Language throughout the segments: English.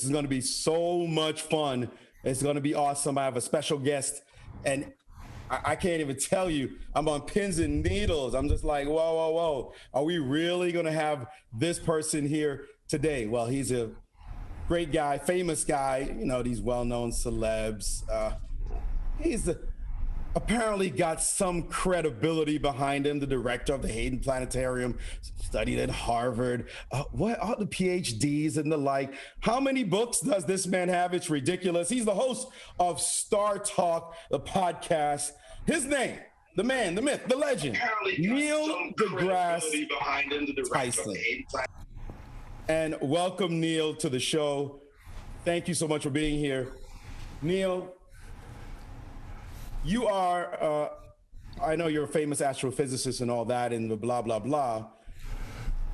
is going to be so much fun. It's going to be awesome. I have a special guest, and I can't even tell you. I'm on pins and needles. I'm just like, whoa. Are we really going to have this person here today? Well, he's a great guy, famous guy, these well-known celebs. He's apparently got some credibility behind him, the director of the Hayden Planetarium, studied at Harvard, what all the PhDs and the like. How many books does this man have? It's ridiculous. He's the host of Star Talk, the podcast. His name, the man, the myth, the legend, Neil deGrasse Tyson. And welcome, Neil, to the show. Thank you so much for being here. Neil, you are, I know you're a famous astrophysicist and all that and the blah, blah, blah,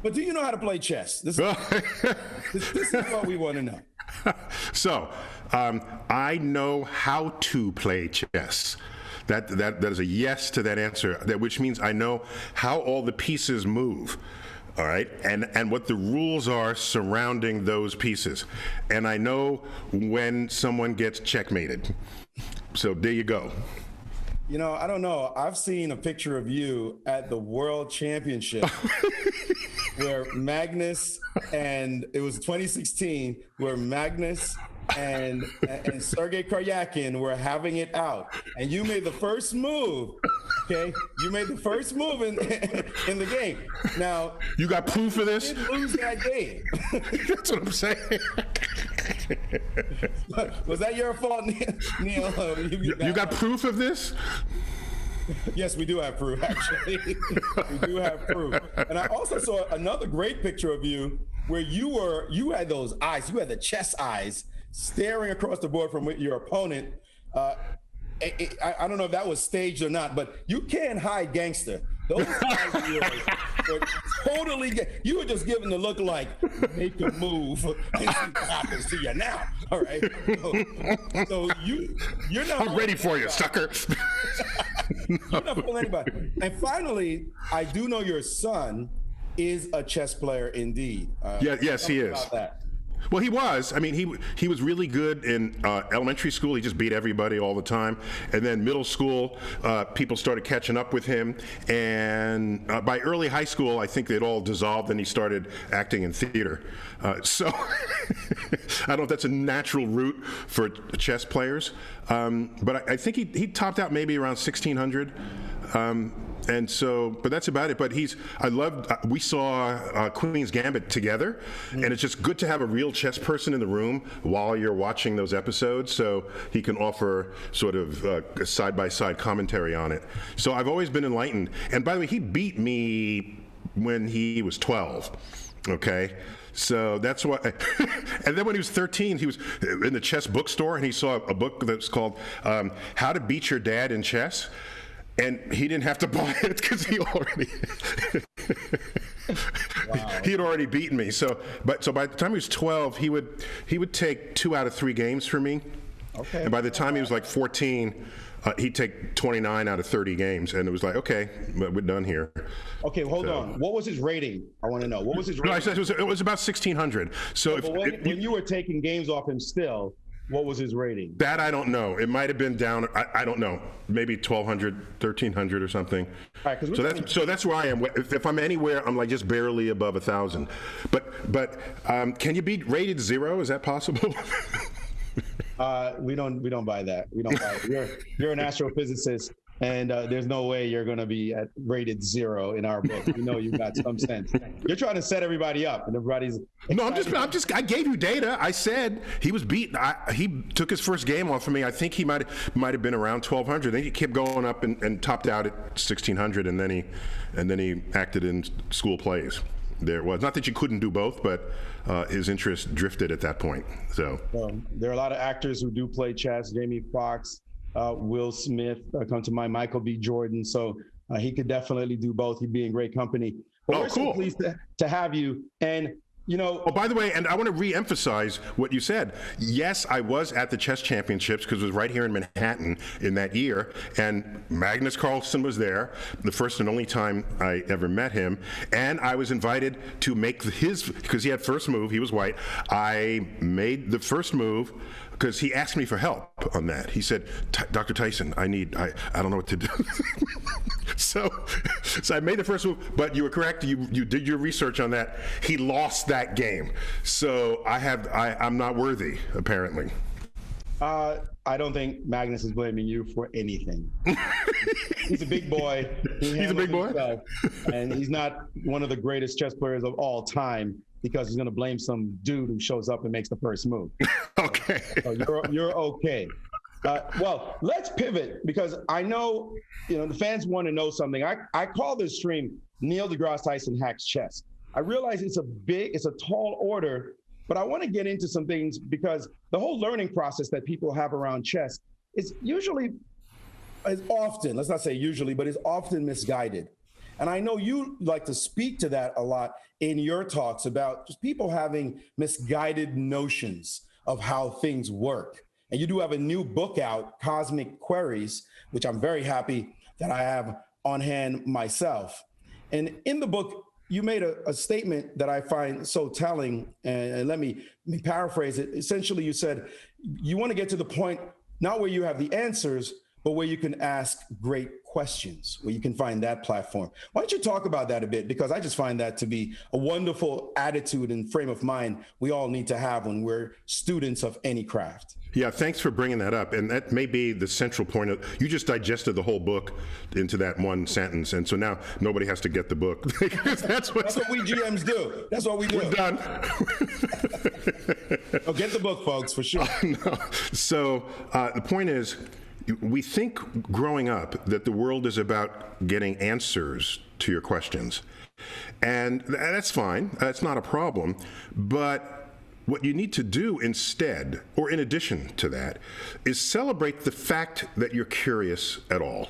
but do you know how to play chess? This is what we want to know. So, I know how to play chess. That is a yes to that answer, which means I know how all the pieces move. All right, and what the rules are surrounding those pieces. And I know when someone gets checkmated. So there you go. I don't know. I've seen a picture of you at the World Championship where Magnus, and it was 2016, where Magnus and Sergei Karyakin were having it out. And you made the first move, okay? You made the first move in the game. Now, you got proof of this? You didn't lose that game. That's what I'm saying. Was that your fault, Neil? You got proof of this? Yes, we do have proof, actually. We do have proof. And I also saw another great picture of you where you had those eyes, you had the chess eyes staring across the board from your opponent. I don't know if that was staged or not, but you can't hide gangster. Those eyes of yours were totally, you were just giving the look like, make a move and see what happens to you now. All right. So you're not. I'm ready for you, sucker. You're not fooling anybody. And finally, I do know your son is a chess player indeed. Yes, he is. About that. Well, he was. I mean, he was really good in elementary school. He just beat everybody all the time. And then middle school, people started catching up with him. And by early high school, I think they'd all dissolved, and he started acting in theater. So I don't know if that's a natural route for chess players. But I think he topped out maybe around 1,600. And so, but that's about it. But we saw Queen's Gambit together, and it's just good to have a real chess person in the room while you're watching those episodes, so he can offer sort of a side-by-side commentary on it. So I've always been enlightened. And by the way, he beat me when he was 12, okay? So that's why. And then when he was 13, he was in the chess bookstore, and he saw a book that's called How to Beat Your Dad in Chess. And he didn't have to buy it because he already he had already beaten me. So by the time he was 12, he would take 2 out of 3 games for me. Okay. And by the time he was like 14, he'd take 29 out of 30 games, and it was like, okay, we're done here. Okay, hold on. What was his rating? I want to know. What was his rating? No, I said it was about 1,600. So when you were taking games off him still, what was his rating? That I don't know. It might have been down. I don't know. Maybe 1,200, 1,300 or something. All right, so that's where I am. If I'm anywhere, I'm like just barely above 1,000. But can you be rated 0? Is that possible? We don't buy that. We don't buy it. You're an astrophysicist, and there's no way you're going to be at rated 0 in our book. We know you've got some sense. You're trying to set everybody up, and everybody's excited. No, I gave you data. I said he was beaten. He took his first game off of me. I think he might have been around 1,200. Then he kept going up and topped out at 1,600, and then he acted in school plays. There was not that you couldn't do both, but his interest drifted at that point. So there are a lot of actors who do play chess. Jamie Foxx, Will Smith come to mind, Michael B. Jordan. So he could definitely do both. He'd be in great company. But we're so pleased to have you. And You know, Oh, by the way, and I want to re-emphasize what you said. Yes, I was at the chess championships because it was right here in Manhattan in that year, and Magnus Carlsen was there, the first and only time I ever met him, and I was invited to make his, because he had first move, he was white. I made the first move because he asked me for help on that. He said, Dr. Tyson, I don't know what to do. So I made the first move, but you were correct. You did your research on that. He lost that game. So I'm not worthy, apparently. I don't think Magnus is blaming you for anything. He's a big boy. He's a big boy? Himself, and he's not one of the greatest chess players of all time because he's going to blame some dude who shows up and makes the first move. Okay. So you're okay. Well, let's pivot because I know, the fans want to know something. I call this stream Neil deGrasse Tyson Hacks Chess. I realize it's a tall order, but I want to get into some things because the whole learning process that people have around chess is often, let's not say usually, but is often misguided. And I know you like to speak to that a lot in your talks about just people having misguided notions of how things work. And you do have a new book out, Cosmic Queries, which I'm very happy that I have on hand myself. And in the book, you made a statement that I find so telling, and let me paraphrase it. Essentially, you said, you want to get to the point, not where you have the answers, but where you can ask great questions, where you can find that platform. Why don't you talk about that a bit? Because I just find that to be a wonderful attitude and frame of mind we all need to have when we're students of any craft. Yeah, thanks for bringing that up. And that may be the central point of, you just digested the whole book into that one sentence. And so now nobody has to get the book. That's what we GMs do. That's what we do. We're done. Oh, get the book, folks, for sure. No. So the point is, we think growing up that the world is about getting answers to your questions. And that's fine. That's not a problem. But what you need to do instead, or in addition to that, is celebrate the fact that you're curious at all.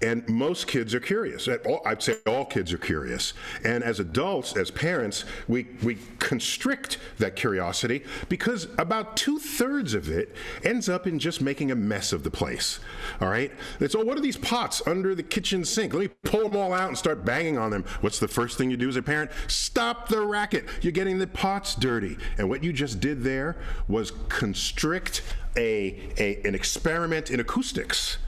And most kids are curious. I'd say all kids are curious. And as adults, as parents, we constrict that curiosity because about 2/3 of it ends up in just making a mess of the place. All right? It's, what are these pots under the kitchen sink? Let me pull them all out and start banging on them. What's the first thing you do as a parent? Stop the racket. You're getting the pots dirty. And what you just did there was constrict an experiment in acoustics.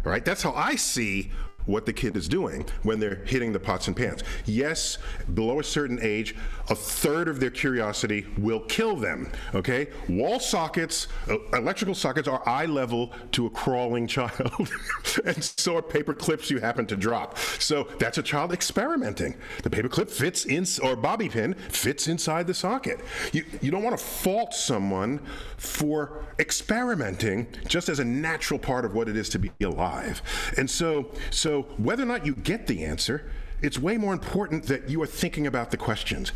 All right, that's how I see what the kid is doing when they're hitting the pots and pans. Yes, below a certain age, 1/3 of their curiosity will kill them, okay? Wall sockets, electrical sockets are eye level to a crawling child. And so are paper clips you happen to drop. So that's a child experimenting. The paper clip fits in, or bobby pin fits inside the socket. You don't want to fault someone for experimenting just as a natural part of what it is to be alive. And so whether or not you get the answer, it's way more important that you are thinking about the questions.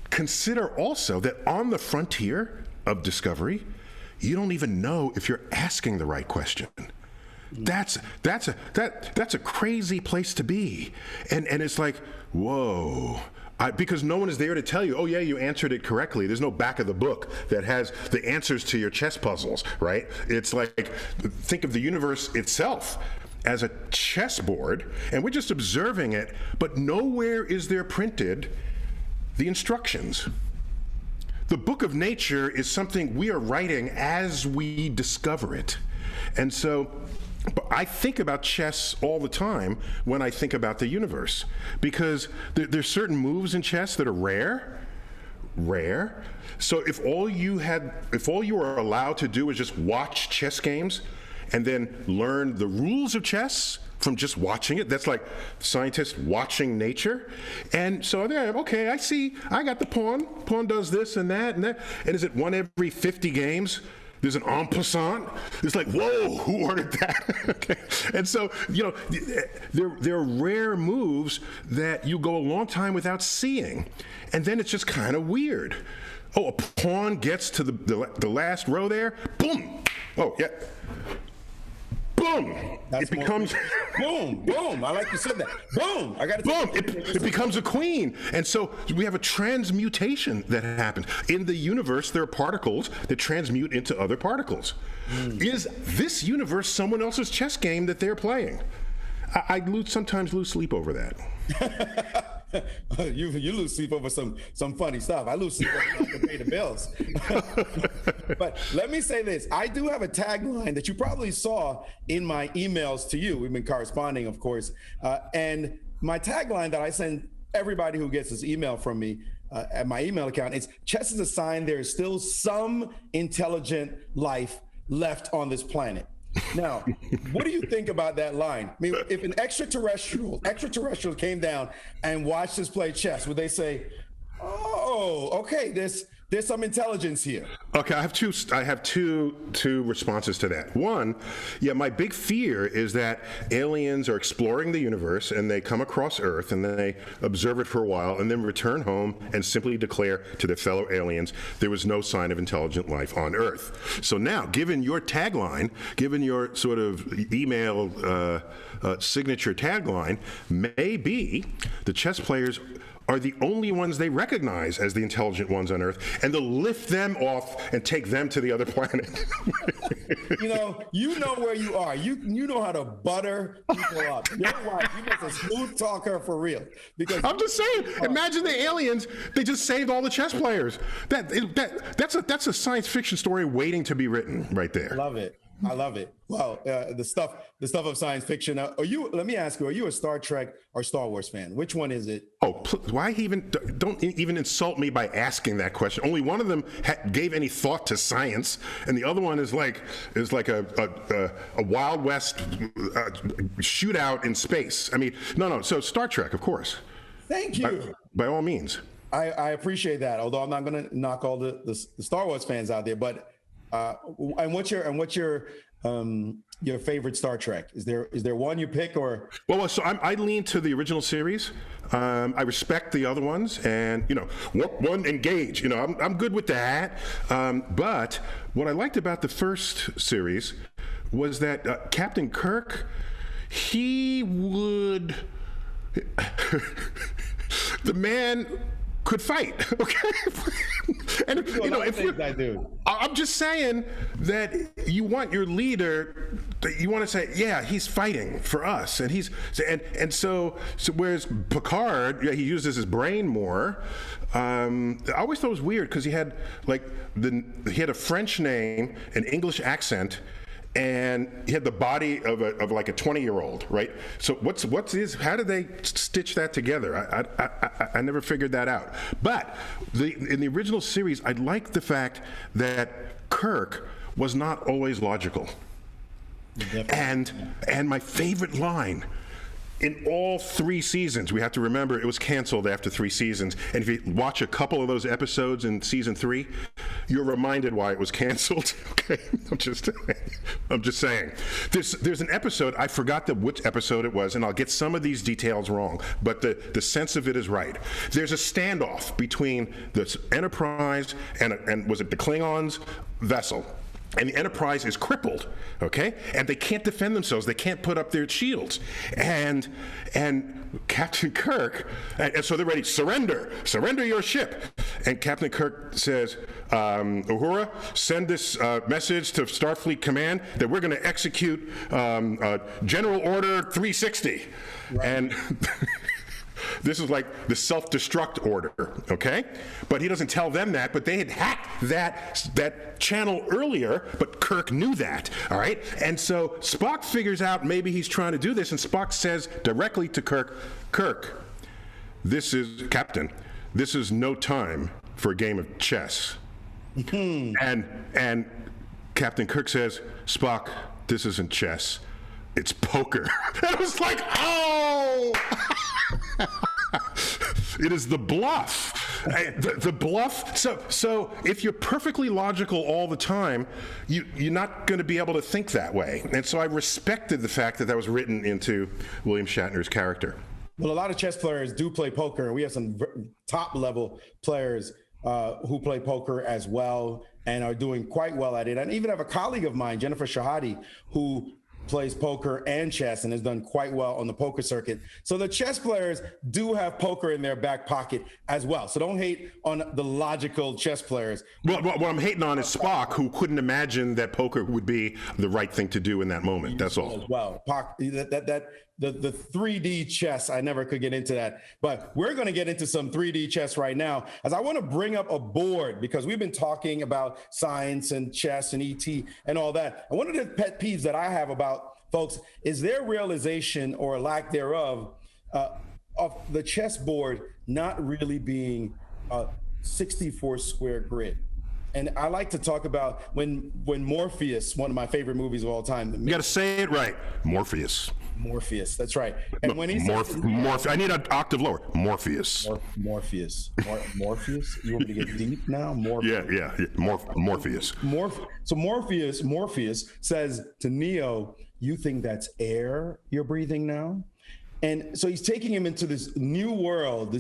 Consider also that on the frontier of discovery, you don't even know if you're asking the right question. That's a crazy place to be. And it's like, whoa. Because no one is there to tell you, oh yeah, you answered it correctly. There's no back of the book that has the answers to your chess puzzles, right? It's like, think of the universe itself as a chessboard, and we're just observing it, but nowhere is there printed the instructions. The book of nature is something we are writing as we discover it. And so I think about chess all the time when I think about the universe, because there's certain moves in chess that are rare. So if all you were allowed to do was just watch chess games and then learn the rules of chess from just watching it, that's like scientists watching nature. And so they're, okay, I see, I got the pawn does this and that and that. And is it one every 50 games? There's an en passant. It's like, whoa, who ordered that? Okay. And so, there are rare moves that you go a long time without seeing. And then it's just kind of weird. Oh, a pawn gets to the last row there. Boom. Oh, yeah. boom, That's it becomes boom, boom. I like you said that. Boom. I got to boom. It becomes a queen, and so we have a transmutation that happens in the universe. There are particles that transmute into other particles. Is this universe someone else's chess game that they're playing? I sometimes lose sleep over that. You lose sleep over some funny stuff. I lose sleep over not to pay the bills. But let me say this. I do have a tagline that you probably saw in my emails to you. We've been corresponding, of course. And my tagline that I send everybody who gets this email from me at my email account is, chess is a sign there is still some intelligent life left on this planet. Now, what do you think about that line? I mean, if an extraterrestrial came down and watched us play chess, would they say, "Oh, okay, there's some intelligence here"? Okay, I have two responses to that. One, yeah, my big fear is that aliens are exploring the universe and they come across Earth and they observe it for a while and then return home and simply declare to their fellow aliens there was no sign of intelligent life on Earth. So now, given your tagline, given your sort of email signature tagline, maybe the chess players are the only ones they recognize as the intelligent ones on Earth, and they'll lift them off and take them to the other planet. you know where you are. You know how to butter people up. Your wife, you must have smooth talk her for real. Because I'm just saying, imagine the aliens, they just saved all the chess players. That's a science fiction story waiting to be written right there. I love it. Well, the stuff of science fiction. Let me ask you, are you a Star Trek or Star Wars fan? Which one is it? Oh, why don't even insult me by asking that question. Only one of them gave any thought to science, and the other one is like a Wild West shootout in space. I mean, no. So Star Trek, of course. Thank you. By all means. I appreciate that. Although I'm not going to knock all the Star Wars fans out there, but. And what's your favorite Star Trek? Is there one you pick, or? Well, so I lean to the original series. I respect the other ones, and one engage. I'm good with that. But what I liked about the first series was that Captain Kirk, he would, the man could fight, okay? And I'm just saying that you want your leader, you want to say, yeah, he's fighting for us, and so whereas Picard, he uses his brain more. I always thought it was weird because he had a French name, an English accent, and he had the body of like a 20-year-old, right? So how did they stitch that together? I never figured that out. But in the original series, I liked the fact that Kirk was not always logical. And my favorite line in all 3 seasons, we have to remember it was canceled after 3 seasons. And if you watch a couple of those episodes in season 3, you're reminded why it was canceled. Okay, I'm just saying. There's an episode, I forgot which episode it was, and I'll get some of these details wrong, but the sense of it is right. There's a standoff between the Enterprise and was it the Klingons' vessel? And the Enterprise is crippled, okay? And they can't defend themselves. They can't put up their shields. And Captain Kirk, and so they're ready, surrender your ship. And Captain Kirk says, Uhura, send this message to Starfleet Command that we're going to execute General Order 360. Right. And this is like the self-destruct order, okay? But he doesn't tell them that, but they had hacked that channel earlier, but Kirk knew that, all right? And so Spock figures out maybe he's trying to do this, and Spock says directly to Kirk, this is no time for a game of chess. And Captain Kirk says, Spock, this isn't chess, it's poker. And I was like, oh! It is the bluff. The bluff. So if you're perfectly logical all the time, you're not going to be able to think that way. And so I respected the fact that was written into William Shatner's character. Well, a lot of chess players do play poker, and we have some top level players who play poker as well and are doing quite well at it. And I even have a colleague of mine, Jennifer Shahadi, who plays poker and chess and has done quite well on the poker circuit. So the chess players do have poker in their back pocket as well. So don't hate on the logical chess players. Well, what I'm hating on is Spock, who couldn't imagine that poker would be the right thing to do in that moment. That's all. Well, the 3D chess, I never could get into that. But we're going to get into some 3D chess right now, as I want to bring up a board, because we've been talking about science and chess and ET and all that. And one of the pet peeves that I have about folks is their realization or lack thereof of the chessboard not really being a 64 square grid. And I like to talk about when Morpheus, one of my favorite movies of all time. You got to say it right. Morpheus, that's right. And when he says, I need an octave lower. Morpheus. Morpheus. You want me to get deep now? Morpheus. Yeah. Morpheus. So Morpheus says to Neo, "You think that's air you're breathing now?" And so he's taking him into this new world,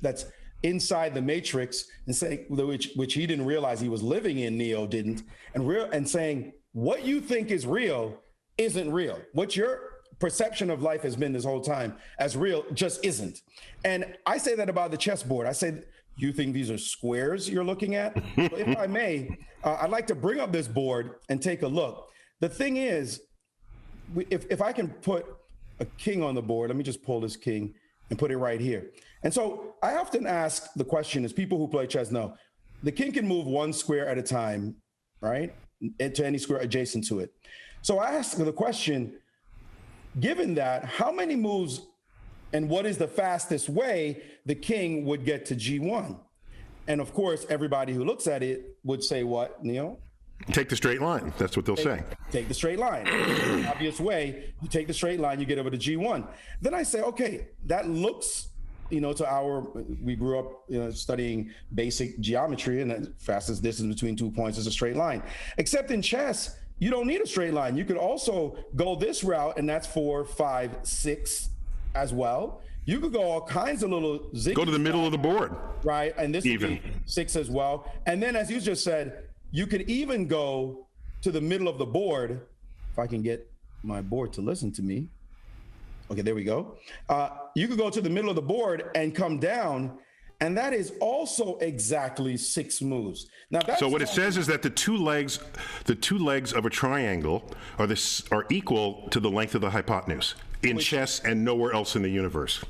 that's inside the Matrix, and saying which he didn't realize he was living in. Neo didn't, and saying what you think is real isn't real. What your perception of life has been this whole time as real just isn't. And I say that about the chessboard. I say, you think these are squares you're looking at? So if I may, I'd like to bring up this board and take a look. The thing is, if I can put a king on the board, let me just pull this king and put it right here. And so I often ask the question, as people who play chess know, the king can move one square at a time, right? To any square adjacent to it. So I ask the question, given that, how many moves and what is the fastest way the king would get to G1? And of course, everybody who looks at it would say what, Neil? Take the straight line. That's what they'll say. Take the straight line. The obvious way, you take the straight line, you get over to G1. Then I say, okay, that looks, we grew up studying basic geometry, and the fastest distance between 2 points is a straight line. Except in chess, you don't need a straight line. You could also go this route, and that's 4, 5, 6 as well. You could go all kinds of little zigzags. Go to the middle of the board. Right, and this would be 6 as well. And then, as you just said, you could even go to the middle of the board. If I can get my board to listen to me. Okay, there we go. You could go to the middle of the board and come down, and that is also exactly 6 moves. Now, so what it says is that the two legs of a triangle are equal to the length of the hypotenuse in chess and nowhere else in the universe.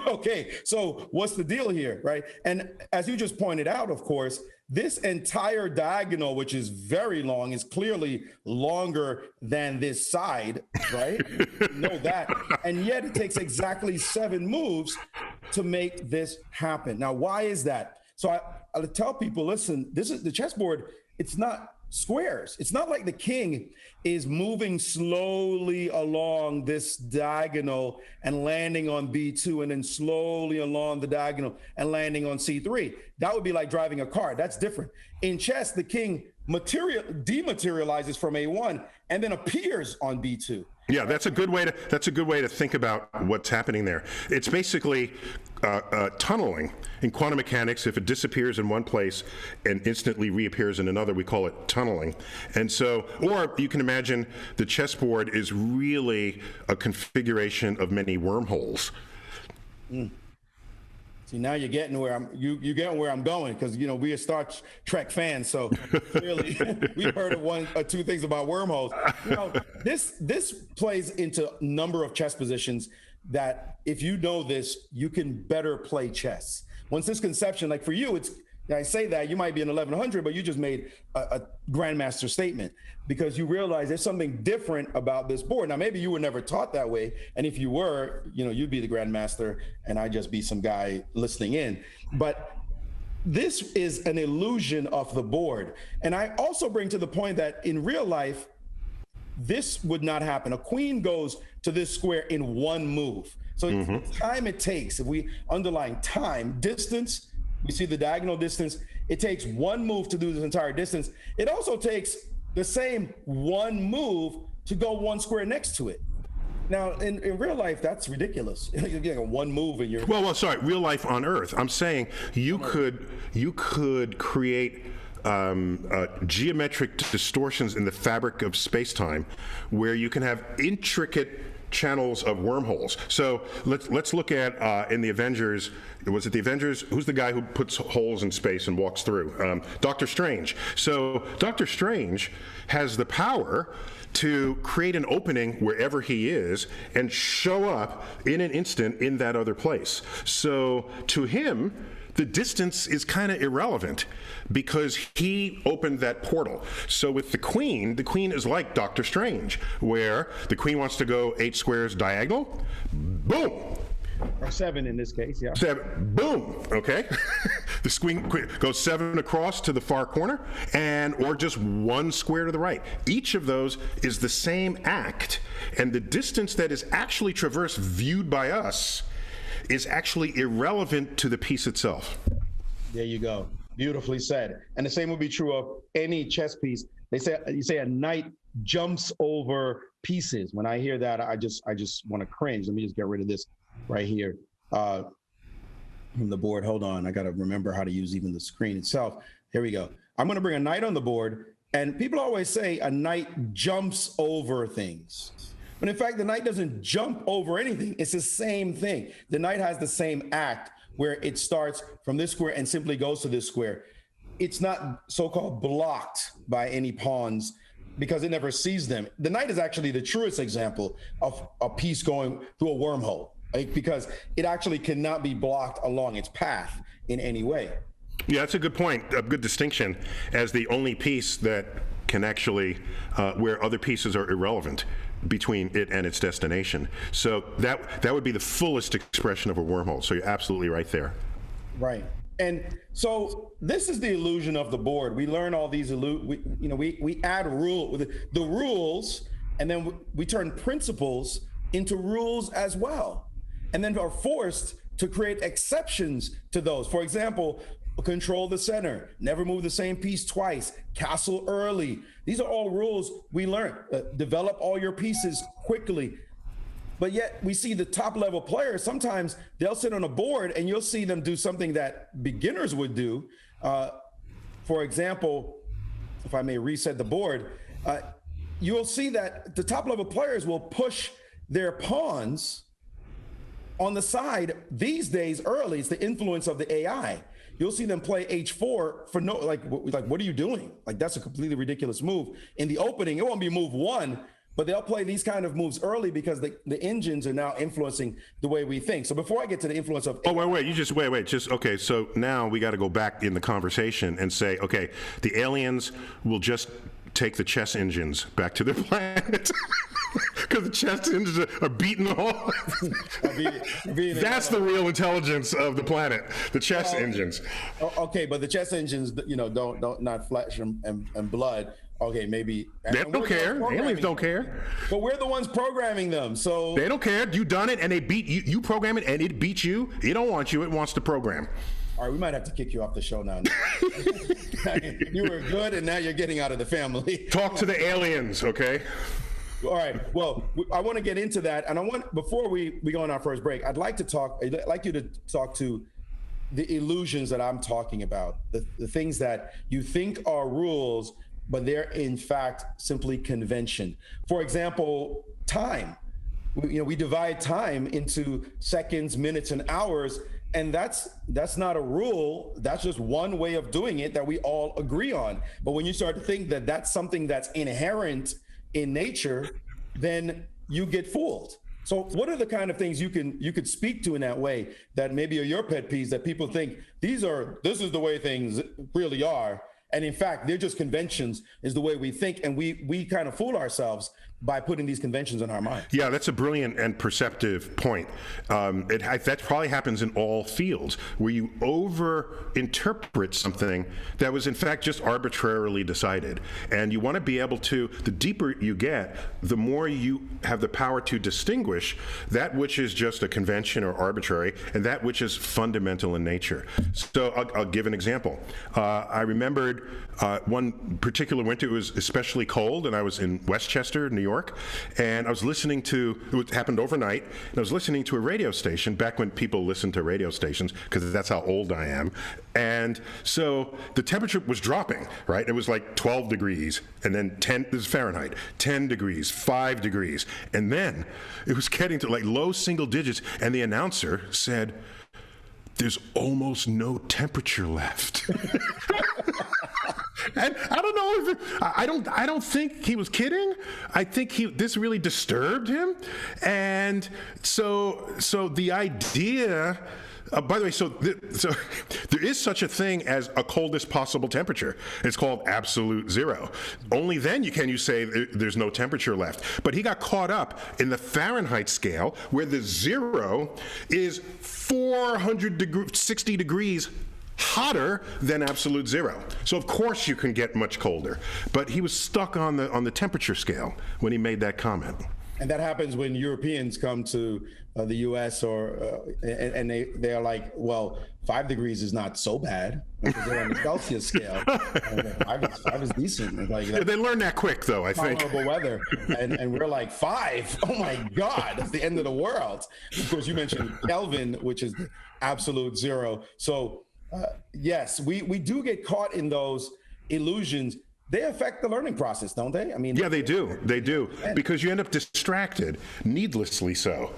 Okay, so what's the deal here, right? And as you just pointed out, of course, this entire diagonal, which is very long, is clearly longer than this side, right? You know that. And yet it takes exactly 7 moves to make this happen. Now, why is that? So I tell people, listen, this is the chessboard. It's not squares. It's not like the king is moving slowly along this diagonal and landing on B2 and then slowly along the diagonal and landing on C3. That would be like driving a car. That's different. In chess, the king dematerializes from A1 and then appears on B2. Yeah, that's a good way to think about what's happening there. It's basically tunneling in quantum mechanics. If it disappears in one place and instantly reappears in another, we call it tunneling. And so, or you can imagine the chessboard is really a configuration of many wormholes. See, now you're getting where I'm going, because we are Star Trek fans, so clearly we've heard of 1 or 2 things about wormholes. This plays into a number of chess positions that, if you know this, you can better play chess. Once this conception, like for you, I say that you might be an 1100, but you just made a Grandmaster statement, because you realize there's something different about this board. Now, maybe you were never taught that way, and if you were, you'd be the Grandmaster, and I'd just be some guy listening in. But this is an illusion of the board. And I also bring to the point that in real life, this would not happen. A queen goes to this square in 1 move. So the time it takes, if we underline time, distance, we see the diagonal distance. It takes 1 move to do this entire distance. It also takes the same 1 move to go 1 square next to it. Now, in real life, that's ridiculous. You're getting a 1 move and you're... Well, sorry, real life on Earth. I'm saying you could create geometric distortions in the fabric of space-time, where you can have intricate channels of wormholes. So let's look at in the Avengers. Was it the Avengers? Who's the guy who puts holes in space and walks through? Doctor Strange. So Doctor Strange has the power to create an opening wherever he is and show up in an instant in that other place. So to him, the distance is kind of irrelevant because he opened that portal. So with the Queen is like Doctor Strange, where the Queen wants to go 8 squares diagonal, boom. Or 7 in this case, yeah. 7, boom, okay? The Queen goes 7 across to the far corner, or just 1 square to the right. Each of those is the same act, and the distance that is actually traversed, viewed by us, is actually irrelevant to the piece itself. There you go. Beautifully said. And the same would be true of any chess piece. You say a knight jumps over pieces. When I hear that, I just want to cringe. Let me just get rid of this right here from the board. Hold on. I got to remember how to use even the screen itself. Here we go. I'm going to bring a knight on the board. And people always say a knight jumps over things. But in fact, the knight doesn't jump over anything. It's the same thing. The knight has the same act where it starts from this square and simply goes to this square. It's not so-called blocked by any pawns because it never sees them. The knight is actually the truest example of a piece going through a wormhole, right? Because it actually cannot be blocked along its path in any way. Yeah, that's a good point, a good distinction, as the only piece that can actually, where other pieces are irrelevant between it and its destination. So that would be the fullest expression of a wormhole. So you're absolutely right there. Right. And so this is the illusion of the board. We learn all these, we add the rules, and then we turn principles into rules as well. And then are forced to create exceptions to those. For example, control the center, never move the same piece twice, castle early. These are all rules we learn. Develop all your pieces quickly. But yet we see the top level players, sometimes they'll sit on a board and you'll see them do something that beginners would do. For example, if I may reset the board, you'll see that the top level players will push their pawns on the side these days early. It's the influence of the AI. You'll see them play H4 for like, what are you doing? Like, that's a completely ridiculous move. In the opening, it won't be move 1, but they'll play these kind of moves early because the engines are now influencing the way we think. So before I get to the influence of... Oh, wait. Okay, so now we got to go back in the conversation and say, okay, the aliens will just take the chess engines back to their planet. Because the chess engines are beating them all. That's the real intelligence of the planet, the chess engines. Okay, but the chess engines, don't not flesh and blood. Okay, maybe. They don't care. Aliens don't care. But we're the ones programming them, so. They don't care. You done it, and they beat you. You program it, and it beats you. It don't want you. It wants to program. All right, we might have to kick you off the show now. You were good, and now you're getting out of the family. Talk to the aliens, okay? All right. Well, I want to get into that, and before we go on our first break, I'd like you to talk to the illusions that I'm talking about, the things that you think are rules, but they're in fact simply convention. For example, time. We divide time into seconds, minutes, and hours, and that's not a rule. That's just one way of doing it that we all agree on. But when you start to think that that's something that's inherent in nature, then you get fooled. So what are the kind of things you could speak to in that way that maybe are your pet peeves that people think this is the way things really are, and in fact they're just conventions is the way we think, and we kind of fool ourselves by putting these conventions in our mind? Yeah, that's a brilliant and perceptive point. That probably happens in all fields, where you over-interpret something that was in fact just arbitrarily decided. And you want to be able to, the deeper you get, the more you have the power to distinguish that which is just a convention or arbitrary and that which is fundamental in nature. So I'll give an example. I remembered one particular winter, it was especially cold, and I was in Westchester, New York, and I was listening to, it happened overnight, and I was listening to a radio station, back when people listened to radio stations, because that's how old I am. And so the temperature was dropping, right? It was like 12 degrees, and then 10, this is Fahrenheit, 10 degrees, 5 degrees. And then it was getting to like low single digits, and the announcer said, "There's almost no temperature left." And I don't know if I don't think he was kidding. I think this really disturbed him. And so the idea, by the way, so there is such a thing as a coldest possible temperature. It's called absolute zero. Only then can you say there's no temperature left. But he got caught up in the Fahrenheit scale, where the zero is 460 degrees hotter than absolute zero. So of course you can get much colder. But he was stuck on the temperature scale when he made that comment. And that happens when Europeans come to the U.S. and they're like, well, 5 degrees is not so bad, because they're on the Celsius scale. Five is decent. Like, yeah, they learn that quick, though, I think. Tolerable weather, and we're like 5. Oh my God, that's the end of the world. Of course, you mentioned Kelvin, which is absolute zero. So yes, we do get caught in those illusions. They affect the learning process, don't they? I mean, yeah, they do. They do, because you end up distracted, needlessly so.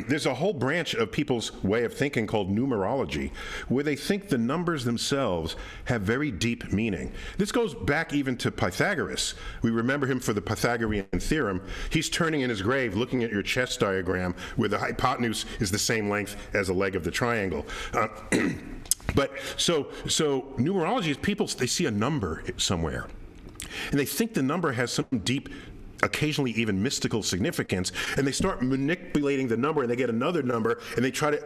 There's a whole branch of people's way of thinking called numerology, where they think the numbers themselves have very deep meaning. This goes back even to Pythagoras. We remember him for the Pythagorean theorem. He's turning in his grave, looking at your chess diagram, where the hypotenuse is the same length as a leg of the triangle. But so numerology is people, they see a number somewhere, and they think the number has some deep, occasionally even mystical significance, and they start manipulating the number, and they get another number, and they try to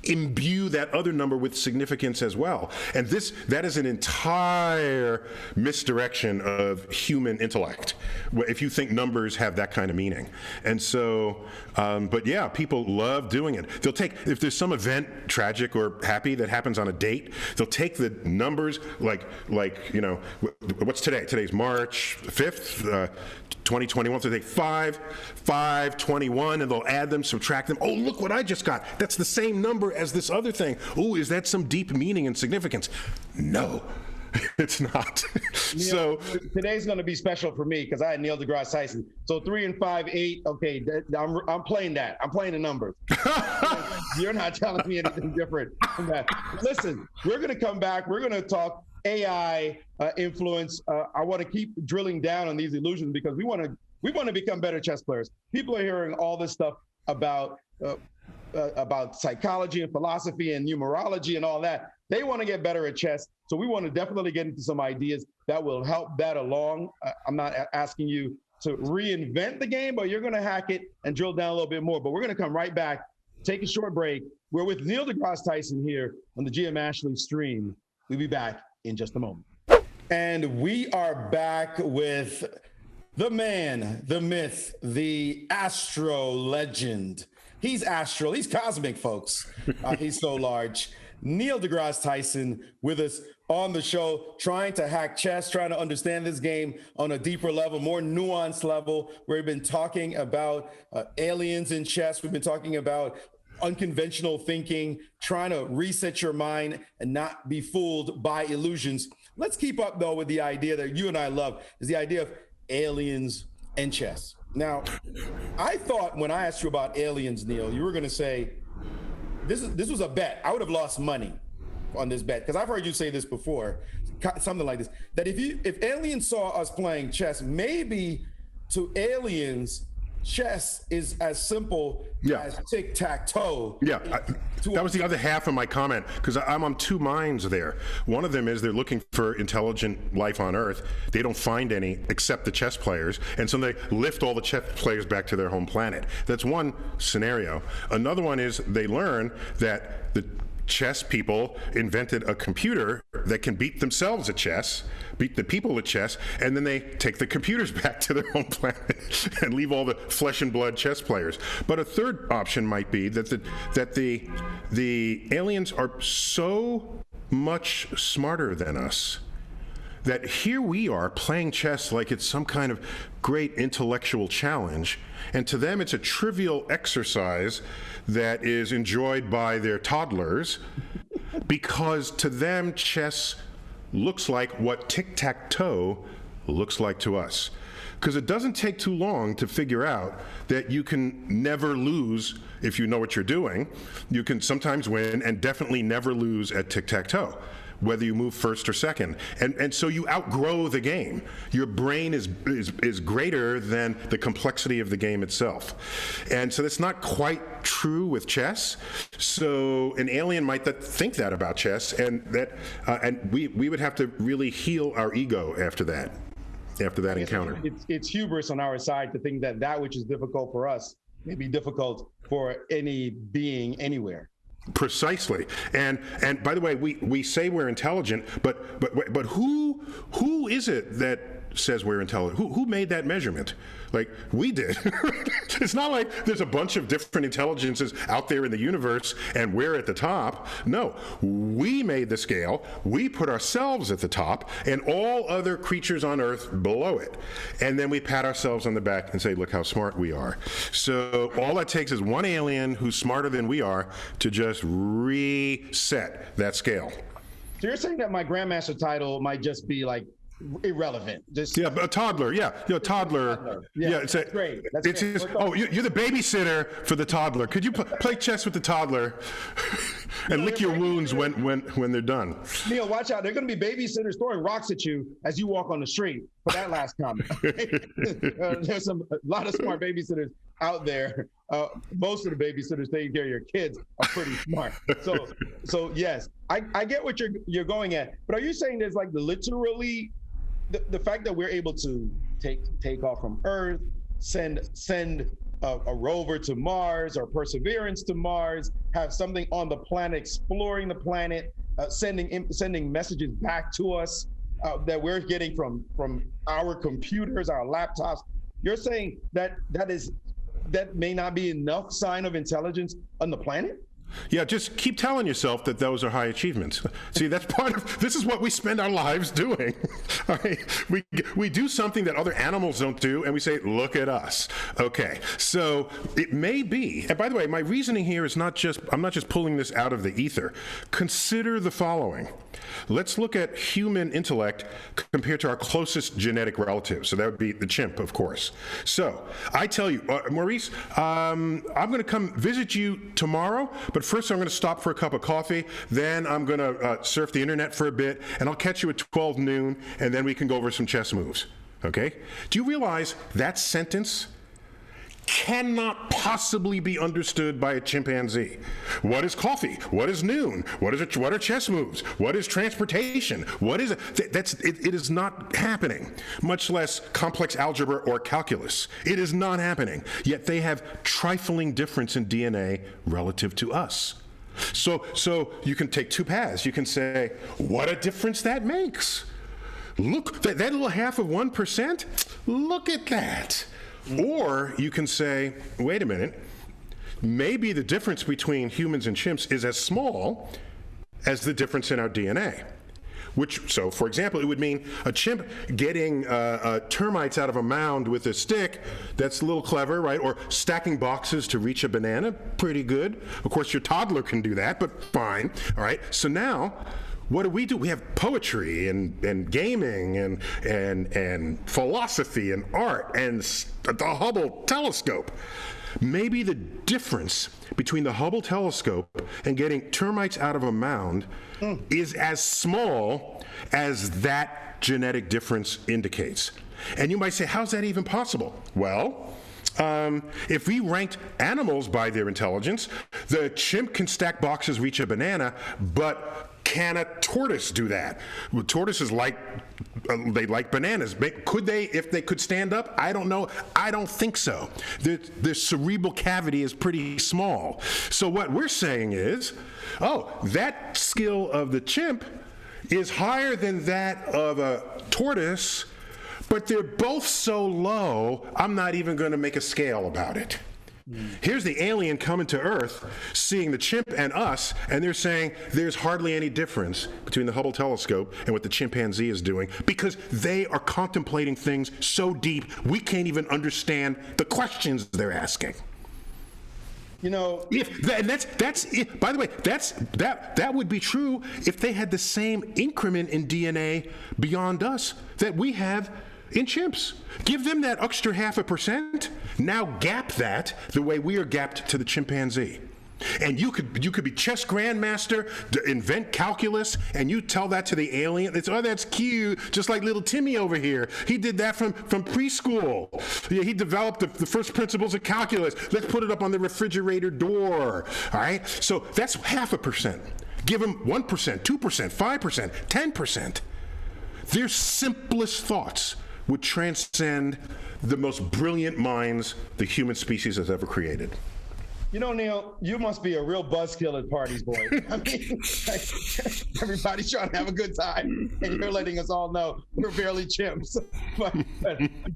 imbue that other number with significance as well. And that is an entire misdirection of human intellect, if you think numbers have that kind of meaning. And so, but yeah, people love doing it. They'll take, if there's some event, tragic or happy, that happens on a date, they'll take the numbers, like you know, what's today? Today's March 5th, 2021, so they take 5/21, and they'll add them, subtract them. Oh, look what I just got. That's the same number as this other thing. Oh, is that some deep meaning and significance? No, it's not. So today's going to be special for me, because I had Neil deGrasse Tyson. So 3 and 5, 8. Okay, I'm playing that. I'm playing the numbers. You're not telling me anything different from that. Listen, we're going to come back. We're going to talk AI influence. I want to keep drilling down on these illusions, because we want to become better chess players. People are hearing all this stuff about psychology and philosophy and numerology and all that. They want to get better at chess. So we want to definitely get into some ideas that will help that along. I'm not asking you to reinvent the game, but you're going to hack it and drill down a little bit more. But we're going to come right back, take a short break. We're with Neil deGrasse Tyson here on the GM Ashley stream. We'll be back in just a moment. And we are back with the man, the myth, the astro legend. He's astral, he's cosmic, folks. He's so large. Neil deGrasse Tyson with us on the show, trying to hack chess, trying to understand this game on a deeper level, more nuanced level. We've been talking about aliens in chess. We've been talking about unconventional thinking, trying to reset your mind and not be fooled by illusions. Let's keep up, though, with the idea that you and I love, is the idea of aliens and chess. Now, I thought when I asked you about aliens, Neil, you were going to say, this was a bet. I would have lost money on this bet, because I've heard you say this before, something like this, that if aliens saw us playing chess, maybe to aliens, chess is as simple as tic-tac-toe. Yeah, that was the other half of my comment, because I'm on two minds there. One of them is they're looking for intelligent life on Earth. They don't find any except the chess players, and so they lift all the chess players back to their home planet. That's one scenario. Another one is they learn that the chess people invented a computer that can beat themselves at chess, beat the people at chess, and then they take the computers back to their home planet and leave all the flesh and blood chess players. But a third option might be that the aliens are so much smarter than us that here we are playing chess like it's some kind of great intellectual challenge, and to them it's a trivial exercise that is enjoyed by their toddlers, because to them chess looks like what tic-tac-toe looks like to us. Because it doesn't take too long to figure out that you can never lose if you know what you're doing. You can sometimes win and definitely never lose at tic-tac-toe, whether you move first or second. And so you outgrow the game. Your brain is greater than the complexity of the game itself. And so that's not quite true with chess. So an alien might think that about chess, and we would have to really heal our ego after that encounter. It's hubris on our side to think that which is difficult for us may be difficult for any being anywhere. Precisely. And by the way, we say we're intelligent, but who is it that says we're intelligent? Who made that measurement? Like, we did. It's not like there's a bunch of different intelligences out there in the universe and we're at the top. No, we made the scale, we put ourselves at the top, and all other creatures on Earth below it. And then we pat ourselves on the back and say, look how smart we are. So all that takes is one alien who's smarter than we are to just reset that scale. So you're saying that my Grandmaster title might just be like irrelevant. A toddler. Yeah, toddler. Yeah, it's great. That's it's great. Just, you're the babysitter for the toddler. Could you play chess with the toddler and lick your wounds when they're done? Neil, watch out. They're going to be babysitters throwing rocks at you as you walk on the street for that last comment. There's a lot of smart babysitters out there. Most of the babysitters taking care of your kids are pretty smart. So yes, I get what you're going at. But are you saying there's like the fact that we're able to take off from Earth, send a rover to Mars or Perseverance to Mars, have something on the planet exploring the planet, sending messages back to us that we're getting from our computers, our laptops? You're saying that may not be enough sign of intelligence on the planet? Yeah, just keep telling yourself that those are high achievements. See, that's this is what we spend our lives doing. All right? We do something that other animals don't do, and we say, look at us. Okay, so it may be, and by the way, my reasoning here is I'm not just pulling this out of the ether. Consider the following. Let's look at human intellect compared to our closest genetic relative. So that would be the chimp, of course. So I tell you, Maurice, I'm going to come visit you tomorrow, but first I'm going to stop for a cup of coffee. Then I'm going to surf the internet for a bit, and I'll catch you at 12 noon, and then we can go over some chess moves. Okay? Do you realize that sentence cannot possibly be understood by a chimpanzee? What is coffee? What is noon? What are chess moves? What is transportation? What is it? It is not happening, much less complex algebra or calculus. It is not happening. Yet they have trifling difference in DNA relative to us. So you can take two paths. You can say, what a difference that makes. Look, that little half of 1%, look at that. Or you can say, wait a minute, maybe the difference between humans and chimps is as small as the difference in our DNA. So, for example, it would mean a chimp getting termites out of a mound with a stick, that's a little clever, right? Or stacking boxes to reach a banana, pretty good. Of course, your toddler can do that, but fine, all right? So now, what do? We have poetry and gaming and philosophy and art and the Hubble telescope. Maybe the difference between the Hubble telescope and getting termites out of a mound is as small as that genetic difference indicates. And you might say, how's that even possible? Well, if we ranked animals by their intelligence, the chimp can stack boxes, reach a banana, but can a tortoise do that? Well, tortoises they like bananas. Could they, if they could stand up? I don't know. I don't think so. The cerebral cavity is pretty small. So what we're saying is, that skill of the chimp is higher than that of a tortoise, but they're both so low, I'm not even going to make a scale about it. Here's the alien coming to Earth, seeing the chimp and us, and they're saying there's hardly any difference between the Hubble telescope and what the chimpanzee is doing, because they are contemplating things so deep we can't even understand the questions they're asking. You know, that's it. By the way, that would be true if they had the same increment in DNA beyond us that we have in chimps. Give them that extra 0.5%. Now gap that the way we are gapped to the chimpanzee. And you could be chess grandmaster, invent calculus, and you tell that to the alien. It's, oh, that's cute, just like little Timmy over here. He did that from preschool. Yeah, he developed the first principles of calculus. Let's put it up on the refrigerator door. All right? So that's 0.5%. Give them 1%, 2%, 5%, 10%. Their simplest thoughts would transcend the most brilliant minds the human species has ever created. You know, Neil, you must be a real buzzkill at parties, boy. I mean, everybody's trying to have a good time, and you're letting us all know we're barely chimps. But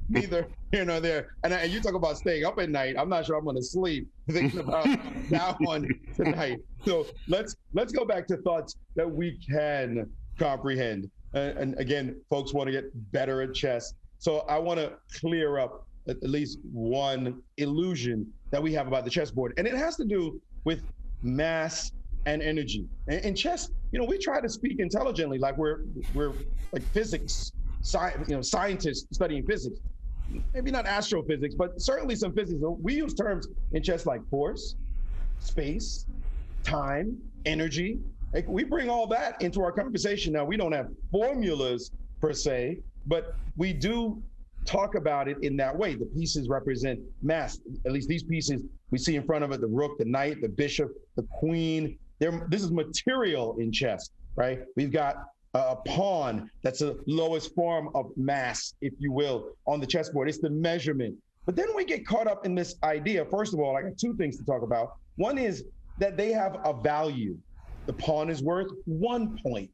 neither here nor there. And you talk about staying up at night. I'm not sure I'm going to sleep thinking about that one tonight. So let's go back to thoughts that we can comprehend. And again, folks want to get better at chess. So I want to clear up at least one illusion that we have about the chessboard. And it has to do with mass and energy. In chess, you know, we try to speak intelligently, like we're like physics, scientists studying physics. Maybe not astrophysics, but certainly some physics. We use terms in chess like force, space, time, energy. Like, we bring all that into our conversation. Now, we don't have formulas per se, but we do talk about it in that way. The pieces represent mass. At least these pieces we see in front of it: the rook, the knight, the bishop, the queen. This is material in chess, right? We've got a pawn that's the lowest form of mass, if you will, on the chessboard. It's the measurement. But then we get caught up in this idea. First of all, I got two things to talk about. One is that they have a value. The pawn is worth 1 point.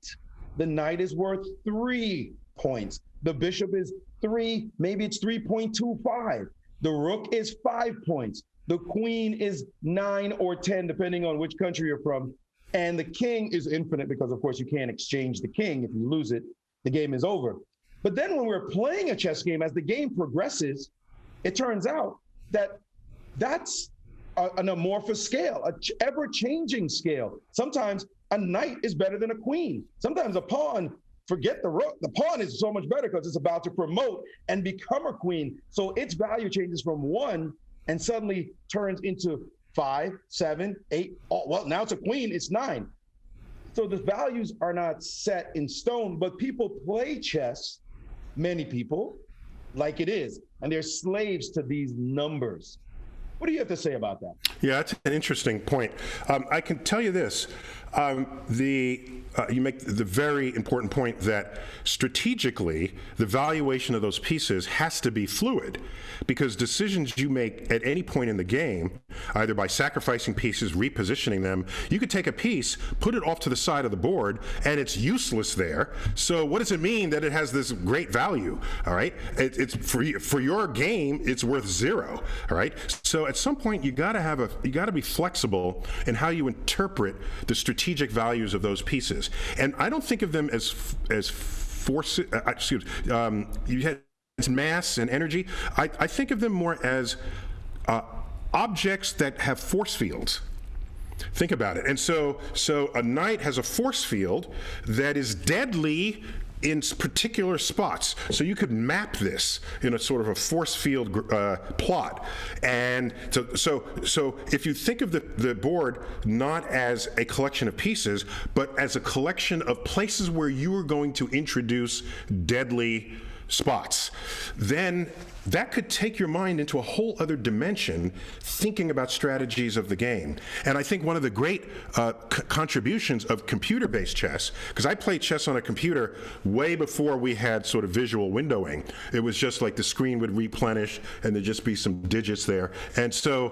The knight is worth 3 points. The bishop is 3, maybe it's 3.25. The rook is 5 points. The queen is 9 or 10, depending on which country you're from. And the king is infinite because, of course, you can't exchange the king. If you lose it, the game is over. But then when we're playing a chess game, as the game progresses, it turns out that that's an amorphous scale, an ever-changing scale. Sometimes a knight is better than a queen. Sometimes a pawn, forget the rook, the pawn is so much better because it's about to promote and become a queen. So its value changes from 1 and suddenly turns into 5, 7, 8. Oh, well, now it's a queen, it's 9. So the values are not set in stone, but people play chess, many people, like it is, and they're slaves to these numbers. What do you have to say about that? Yeah, that's an interesting point. I can tell you this. You make the very important point that strategically, the valuation of those pieces has to be fluid, because decisions you make at any point in the game, either by sacrificing pieces, repositioning them, you could take a piece, put it off to the side of the board, and it's useless there. So what does it mean that it has this great value? All right, it's for your game, it's worth 0. All right, so at some point you got to be flexible in how you interpret the strategic values of those pieces. And I don't think of them as force. You had mass and energy. I think of them more as objects that have force fields. Think about it. And so a knight has a force field that is deadly in particular spots. So you could map this in a sort of a force field plot. And so if you think of the board not as a collection of pieces, but as a collection of places where you are going to introduce deadly spots, then that could take your mind into a whole other dimension, thinking about strategies of the game. And I think one of the great contributions of computer-based chess, because I played chess on a computer way before we had sort of visual windowing. It was just like the screen would replenish and there'd just be some digits there. And so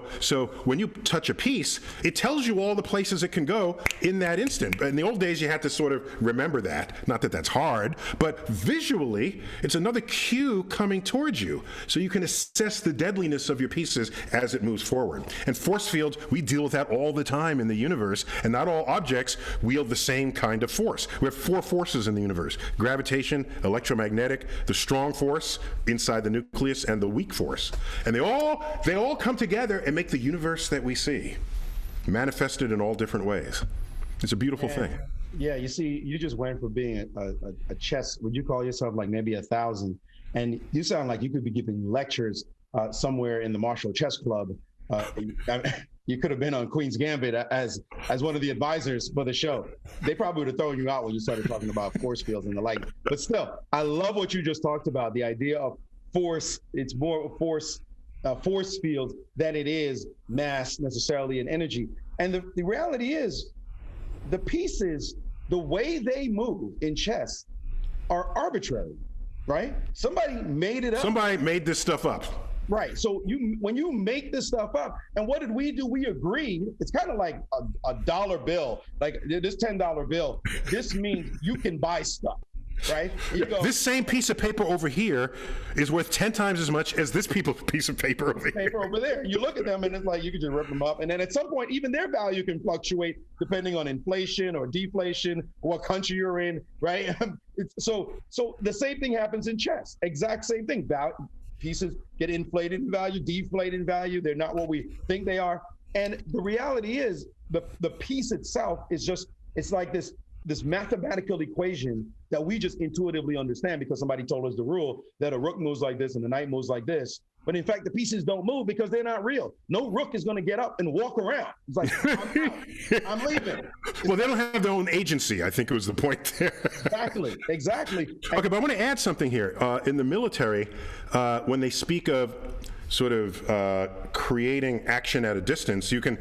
when you touch a piece, it tells you all the places it can go in that instant. In the old days, you had to sort of remember that. Not that that's hard, but visually, it's another cue coming towards you. so you can assess the deadliness of your pieces as it moves forward. And force fields, we deal with that all the time in the universe, and not all objects wield the same kind of force. We have 4 forces in the universe: gravitation, electromagnetic, the strong force inside the nucleus, and the weak force. And they all come together and make the universe that we see, manifested in all different ways. It's a beautiful thing. Yeah, you see, you just went from being a chess, would you call yourself like maybe 1,000? And you sound like you could be giving lectures somewhere in the Marshall Chess Club. You could have been on Queen's Gambit as one of the advisors for the show. They probably would have thrown you out when you started talking about force fields and the like. But still, I love what you just talked about, the idea of force. It's more force fields than it is mass necessarily and energy. And the reality is, the pieces, the way they move in chess are arbitrary, right? Somebody made it up. Somebody made this stuff up. Right. So when you make this stuff up, and what did we do? We agreed. It's kind of like a dollar bill, like this $10 bill. This means you can buy stuff. Right? You go, this same piece of paper over here is worth 10 times as much as this piece of paper over there. You look at them and it's like you can just rip them up. And then at some point, even their value can fluctuate depending on inflation or deflation, what country you're in, right? So the same thing happens in chess. Exact same thing. Pieces get inflated in value, deflated in value. They're not what we think they are. And the reality is the piece itself is just, it's like this mathematical equation that we just intuitively understand because somebody told us the rule that a rook moves like this and a knight moves like this. But in fact, the pieces don't move because they're not real. No rook is going to get up and walk around. It's like, I'm leaving. Well, they don't have their own agency, I think was the point there. Exactly. Okay, but I want to add something here. In the military, when they speak of sort of creating action at a distance, you can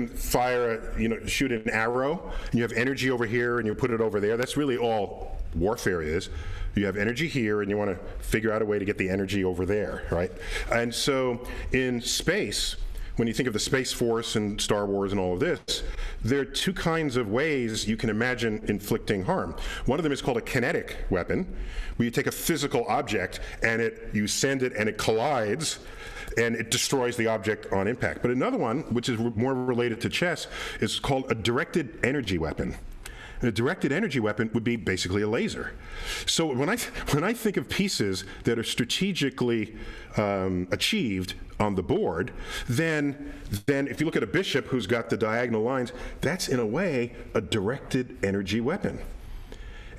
fire, shoot an arrow, and you have energy over here, and you put it over there. That's really all warfare is. You have energy here, and you want to figure out a way to get the energy over there, right? And so in space, when you think of the Space Force and Star Wars and all of this, there are 2 kinds of ways you can imagine inflicting harm. One of them is called a kinetic weapon, where you take a physical object and you send it and it collides and it destroys the object on impact. But another one, which is more related to chess, is called a directed energy weapon. And a directed energy weapon would be basically a laser. So when I think of pieces that are strategically achieved on the board, then if you look at a bishop who's got the diagonal lines, that's in a way a directed energy weapon.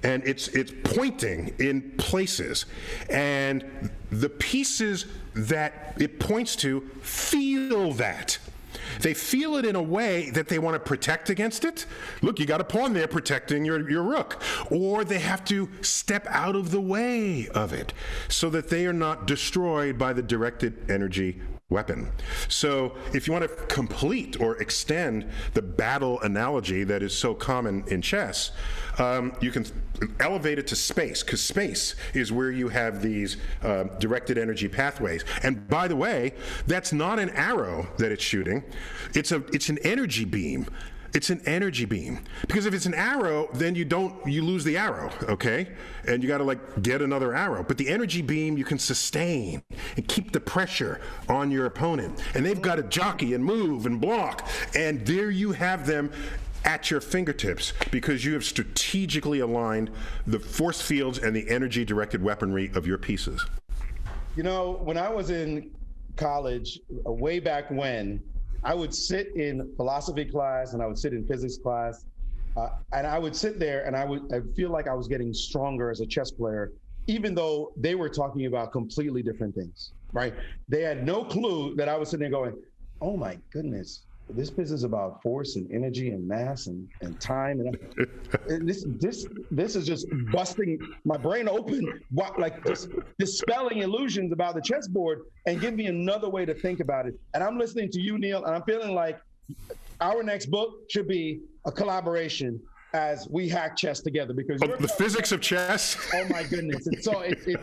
And it's pointing in places, and the pieces that it points to feel that. They feel it in a way that they want to protect against it. Look, you got a pawn there protecting your rook. Or they have to step out of the way of it so that they are not destroyed by the directed energy weapon. So if you want to complete or extend the battle analogy that is so common in chess, you can elevate it to space, because space is where you have these directed energy pathways. And by the way, that's not an arrow that it's shooting. It's an energy beam. It's an energy beam. Because if it's an arrow, then you lose the arrow, okay? And you got to get another arrow. But the energy beam you can sustain and keep the pressure on your opponent. And they've got to jockey and move and block. And there you have them at your fingertips because you have strategically aligned the force fields and the energy directed weaponry of your pieces. When I was in college, way back when, I would sit in philosophy class and I would sit in physics class, and I would sit there and I feel like I was getting stronger as a chess player, even though they were talking about completely different things, right? They had no clue that I was sitting there going, oh my goodness, this business about force and energy and mass and time, and this is just busting my brain open, just dispelling illusions about the chessboard and giving me another way to think about it. And I'm listening to you, Neil, and I'm feeling like our next book should be a collaboration as we hack chess together, because the physics of chess. Oh my goodness! It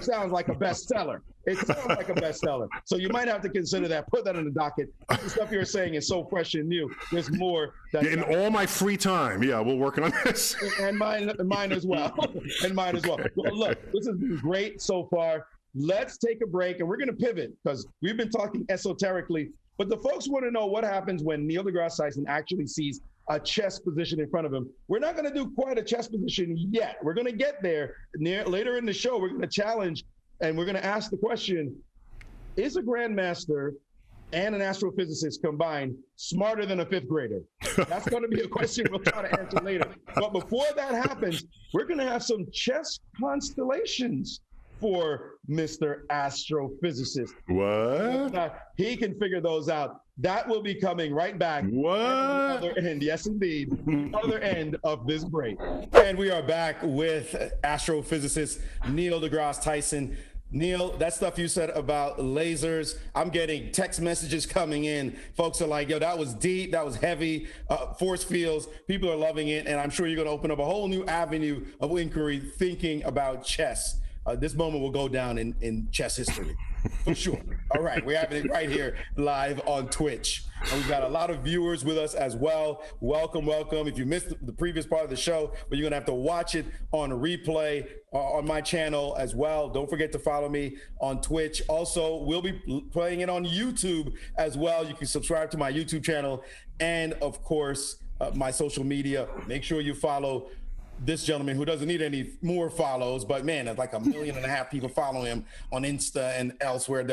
sounds like a bestseller. It sounds like a bestseller. So you might have to consider that. Put that on the docket. The stuff you're saying is so fresh and new. There's more. In all my free time, we'll work on this. And mine as well. And mine as well. Well, look, this has been great so far. let's take a break, and we're going to pivot because we've been talking esoterically, but the folks want to know what happens when Neil deGrasse Tyson actually sees a chess position in front of him. We're not going to do quite a chess position yet. We're going to get there later in the show. We're going to challenge, and we're going to ask the question, is a Grandmaster and an astrophysicist combined smarter than a fifth grader? That's going to be a question we'll try to answer later. But before that happens, we're going to have some chess constellations for Mr. Astrophysicist. What? He can figure those out. That will be coming right back. What? At the other end, yes, indeed, the other end of this break. And we are back with astrophysicist Neil deGrasse Tyson. Neil, that stuff you said about lasers, I'm getting text messages coming in. Folks are like, yo, that was deep, that was heavy, force fields. People are loving it, and I'm sure you're going to open up a whole new avenue of inquiry thinking about chess. This moment will go down in chess history, for sure. All right, we're having it right here live on Twitch. And we've got a lot of viewers with us as well. Welcome, welcome. If you missed the previous part of the show, but you're gonna have to watch it on a replay on my channel as well. Don't forget to follow me on Twitch. Also, we'll be playing it on YouTube as well. You can subscribe to my YouTube channel and, of course, my social media. Make sure you follow this gentleman who doesn't need any more follows, but man, there's like 1.5 million people follow him on Insta and elsewhere.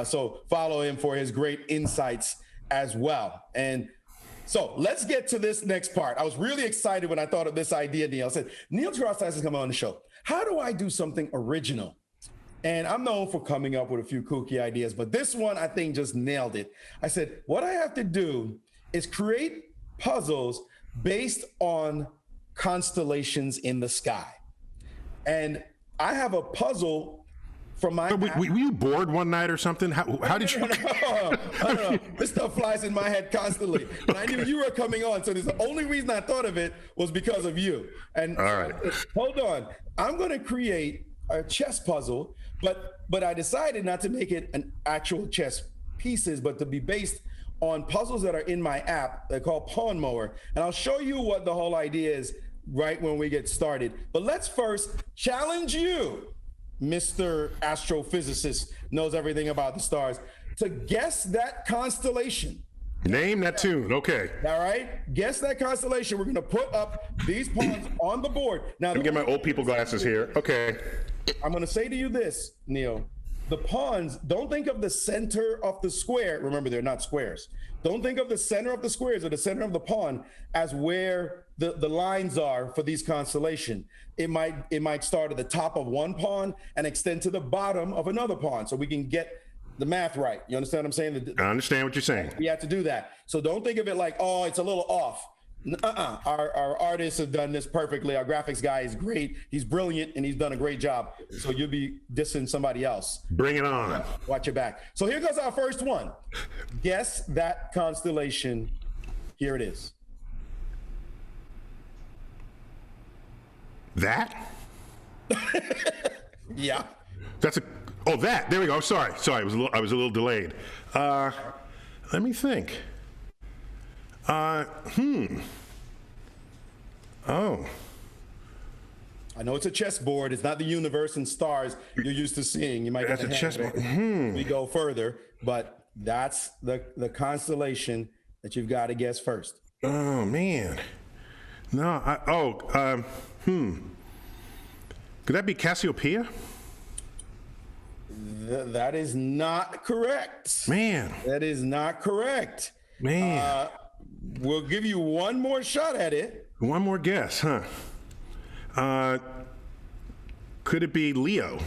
So follow him for his great insights as well. And so let's get to this next part. I was really excited when I thought of this idea, Neil. I said, Neil deGrasse Tyson coming on the show. How do I do something original? And I'm known for coming up with a few kooky ideas, but this one I think just nailed it. I said, what I have to do is create puzzles based on constellations in the sky. And I have a puzzle from my were you bored one night or something? How did you? I don't know. This stuff flies in my head constantly. And I knew you were coming on. So the only reason I thought of it was because of you. And all right, hold on. I'm going to create a chess puzzle, but I decided not to make it an actual chess pieces, but to be based on puzzles that are in my app. They're called Pawn Mower. And I'll show you what the whole idea is right when we get started. But let's first challenge you, Mr. Astrophysicist, knows everything about the stars, to guess that constellation. Name that tune. Okay. All right. Guess that constellation. We're going to put up these pawns on the board. Now, let me get my old people glasses here. Okay. I'm going to say to you this, Neil. The pawns, don't think of the center of the square. Remember, they're not squares. Don't think of the center of the squares or the center of the pawn as where the lines are for these constellation. It might start at the top of one pawn and extend to the bottom of another pawn, so we can get the math right. You understand what I'm saying? I understand what you're saying. We have to do that. So don't think of it like, oh, it's a little off. Our artists have done this perfectly. Our graphics guy is great. He's brilliant, and he's done a great job. So you'll be dissing somebody else. Bring it on. Watch your back. So here goes our first one. Guess that constellation. Here it is. That? Yeah. That's a. Oh, that. There we go. Sorry. I was a little delayed. Let me think. Oh. I know it's a chessboard. It's not the universe and stars you're used to seeing. You might get That's a chessboard. We go further, but that's the constellation that you've got to guess first. Oh man. No. Could that be Cassiopeia? That is not correct. Man. That is not correct. Man. We'll give you one more shot at it. One more guess, huh? Could it be Leo?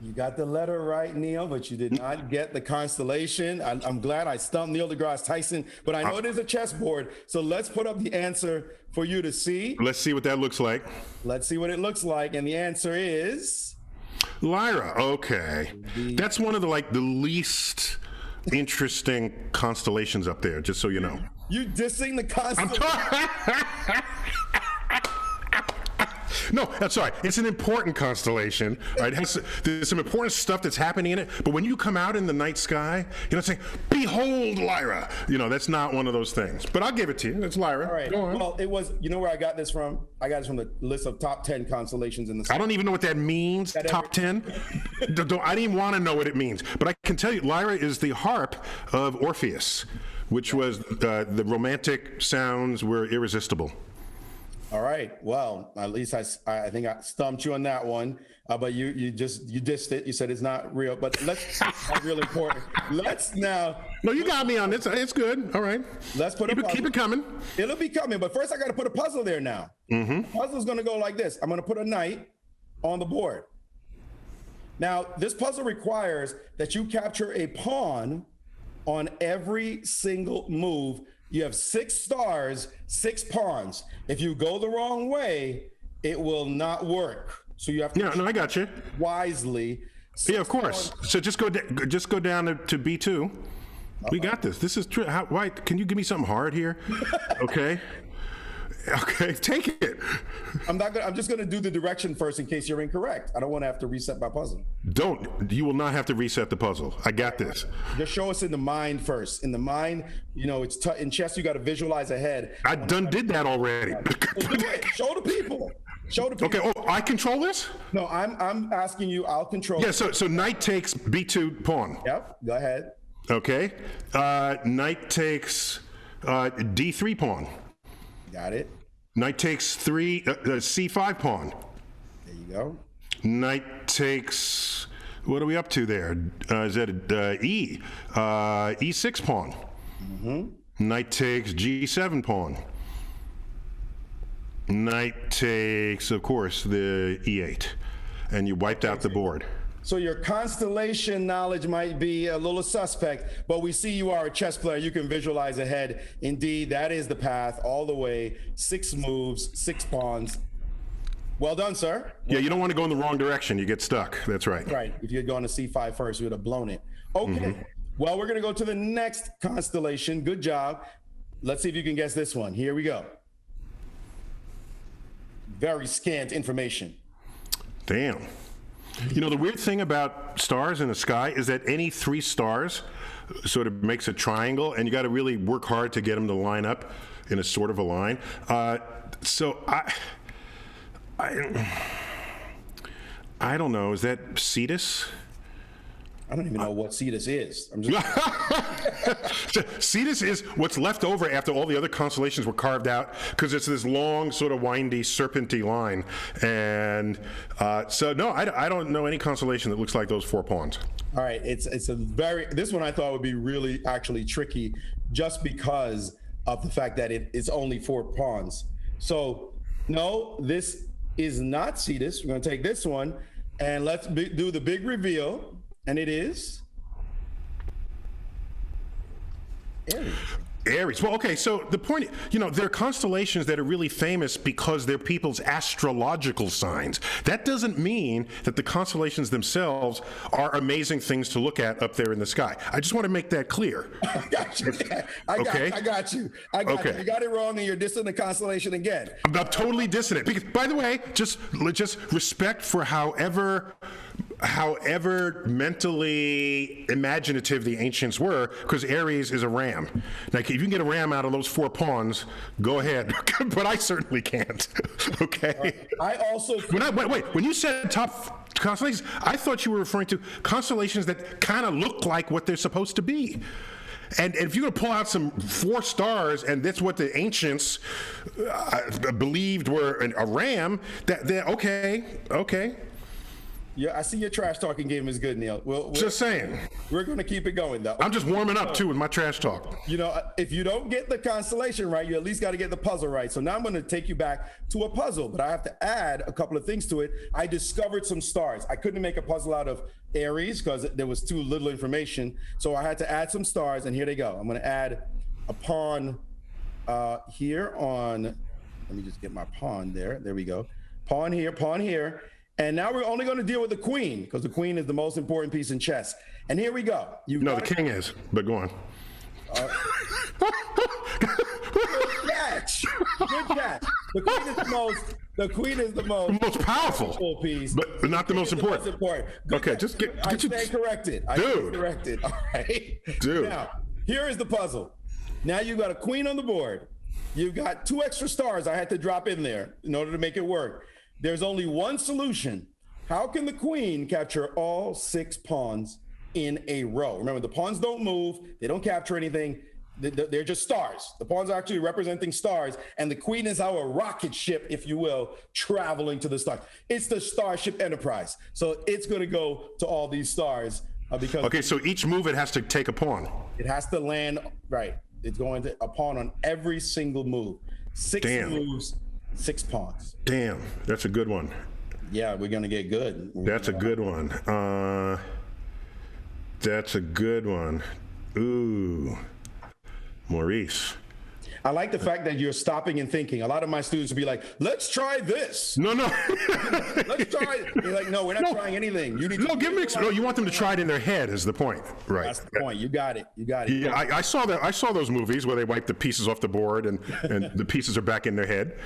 You got the letter right, Neil, but you did not get the constellation. I'm glad I stumped Neil deGrasse Tyson, but I know it is a chessboard. So let's put up the answer for you to see. Let's see what that looks like. Let's see what it looks like. And the answer is Lyra. Okay. That's one of the least interesting constellations up there, just so you know. You dissing the constellation? No, that's all right. It's an important constellation, right? There's some important stuff that's happening in it. But when you come out in the night sky, you're not saying, "Behold, Lyra." That's not one of those things. But I'll give it to you. It's Lyra. All right. Go on. Well, it was. You know where I got this from? I got this from the list of top 10 constellations in the sky. I don't even know what that means. Top 10. I didn't even want to know what it means. But I can tell you, Lyra is the harp of Orpheus, which was the romantic sounds were irresistible. All right. Well, at least I think I stumped you on that one. But you dissed it. You said it's not real. But it's not real important. Let's now. No, you got me on this. It's good. All right. Let's put keep it coming. It'll be coming. But first, I got to put a puzzle there now. Mm-hmm. The puzzle's going to go like this. I'm going to put a knight on the board. Now, this puzzle requires that you capture a pawn on every single move. You have 6 stars, 6 pawns. If you go the wrong way, it will not work. So you have to I got you. Wisely. Yeah, of course. So just go down to B2. We got this. This is true. Why? Can you give me something hard here? Okay. Okay, take it. I'm just gonna do the direction first in case you're incorrect. I don't want to have to reset my puzzle. You will not have to reset the puzzle. I got this. Just show us in the mind first. In the mind, it's in chess. You got to visualize ahead. I did that already. Show the people. Okay. Oh, I control this? No, I'm asking you. I'll control. Yeah. So knight takes B2 pawn. Yep. Go ahead. Okay. Knight takes D3 pawn. Got it. Knight takes C5 pawn. There you go. Knight takes, what are we up to there? Is that E? E6 pawn. Mm-hmm. Knight takes G7 pawn. Knight takes, of course, the E8. And you wiped out the board. So your constellation knowledge might be a little suspect, but we see you are a chess player. You can visualize ahead. Indeed, that is the path all the way. 6 moves, 6 pawns. Well done, sir. Yeah, you don't want to go in the wrong direction. You get stuck. That's right. Right. If you had gone to C5 first, you would have blown it. Okay. Mm-hmm. Well, we're going to go to the next constellation. Good job. Let's see if you can guess this one. Here we go. Very scant information. Damn. The weird thing about stars in the sky is that any 3 stars sort of makes a triangle, and you got to really work hard to get them to line up in a sort of a line. So I don't know. Is that Cetus? I don't even know what Cetus is. I'm just Cetus is what's left over after all the other constellations were carved out, because it's this long, sort of windy, serpenty line. And so, no, I don't know any constellation that looks like those 4 pawns. All right, it's this one I thought would be really actually tricky, just because of the fact that it's only 4 pawns. So, no, this is not Cetus. We're going to take this one, and let's do the big reveal. And it is Aries. Well, okay, so the point, there are constellations that are really famous because they're people's astrological signs. That doesn't mean that the constellations themselves are amazing things to look at up there in the sky. I just want to make that clear. I got you. I got you. You got it wrong, and you're dissing the constellation again. I'm not totally dissing it. Because, by the way, just respect for however mentally imaginative the ancients were, because Aries is a ram. Now, if you can get a ram out of those 4 pawns, go ahead. But I certainly can't. Okay. I also when you said top constellations, I thought you were referring to constellations that kind of look like what they're supposed to be. And if you're going to pull out some 4 stars, and that's what the ancients believed were a ram, okay. Yeah, I see your trash talking game is good, Neil. Just saying. We're going to keep it going, though. I'm just warming up, too, with my trash talk. If you don't get the constellation right, you at least got to get the puzzle right. So now I'm going to take you back to a puzzle, but I have to add a couple of things to it. I discovered some stars. I couldn't make a puzzle out of Aries because there was too little information. So I had to add some stars, and here they go. I'm going to add a pawn here on, let me just get my pawn there. There we go. Pawn here. And now we're only going to deal with the queen, because the queen is the most important piece in chess. And here we go. The king is, but go on. Good catch. The The queen is the most powerful piece, but not the most important. Okay, just get I stand corrected. I stand corrected. All right, dude. Now, here is the puzzle. Now you got a queen on the board. You've got 2 extra stars I had to drop in there in order to make it work. There's only one solution. How can the queen capture all 6 pawns in a row? Remember, the pawns don't move. They don't capture anything. They're just stars. The pawns are actually representing stars, and the queen is our rocket ship, if you will, traveling to the stars. It's the Starship Enterprise. So it's going to go to all these stars because... Okay, so each move it has to take a pawn. It has to land, right. It's going to a pawn on every single move. 6 moves, 6 pawns. Damn, that's a good one. Yeah, we're going to get good. That's a good one. That's a good one. Ooh. Maurice. I like the fact that you're stopping and thinking. A lot of my students will be like, let's try this. No. Let's try it. You're like, no, we're not trying anything. You need give me. No, you want them to try it in their head is the point, right? That's the point. You got it. Yeah, I saw that. I saw those movies where they wipe the pieces off the board and the pieces are back in their head.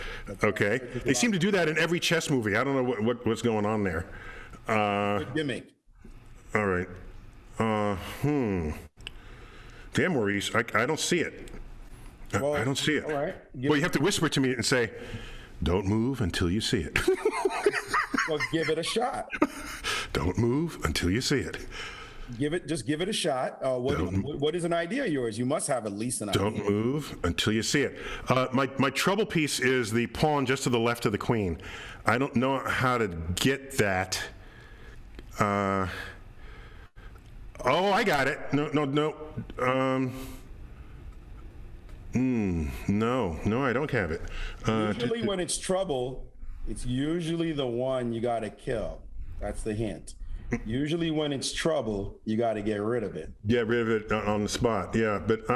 Okay, they seem to do that in every chess movie. I don't know what's going on there. Good gimmick. All right. Damn, Maurice, I don't see it. Well, I don't see it. All right. Well, you have to whisper to me and say, "Don't move until you see it." Well, give it a shot. Don't move until you see it. Just give it a shot. What is an idea of yours? You must have at least an idea. Don't move until you see it. My trouble piece is the pawn just to the left of the queen. I don't know how to get that. Oh, I got it. No. No, I don't have it. Usually when it's trouble, it's usually the one you got to kill. That's the hint. Usually when it's trouble, you got to get rid of it. Get rid of it on the spot. Yeah, but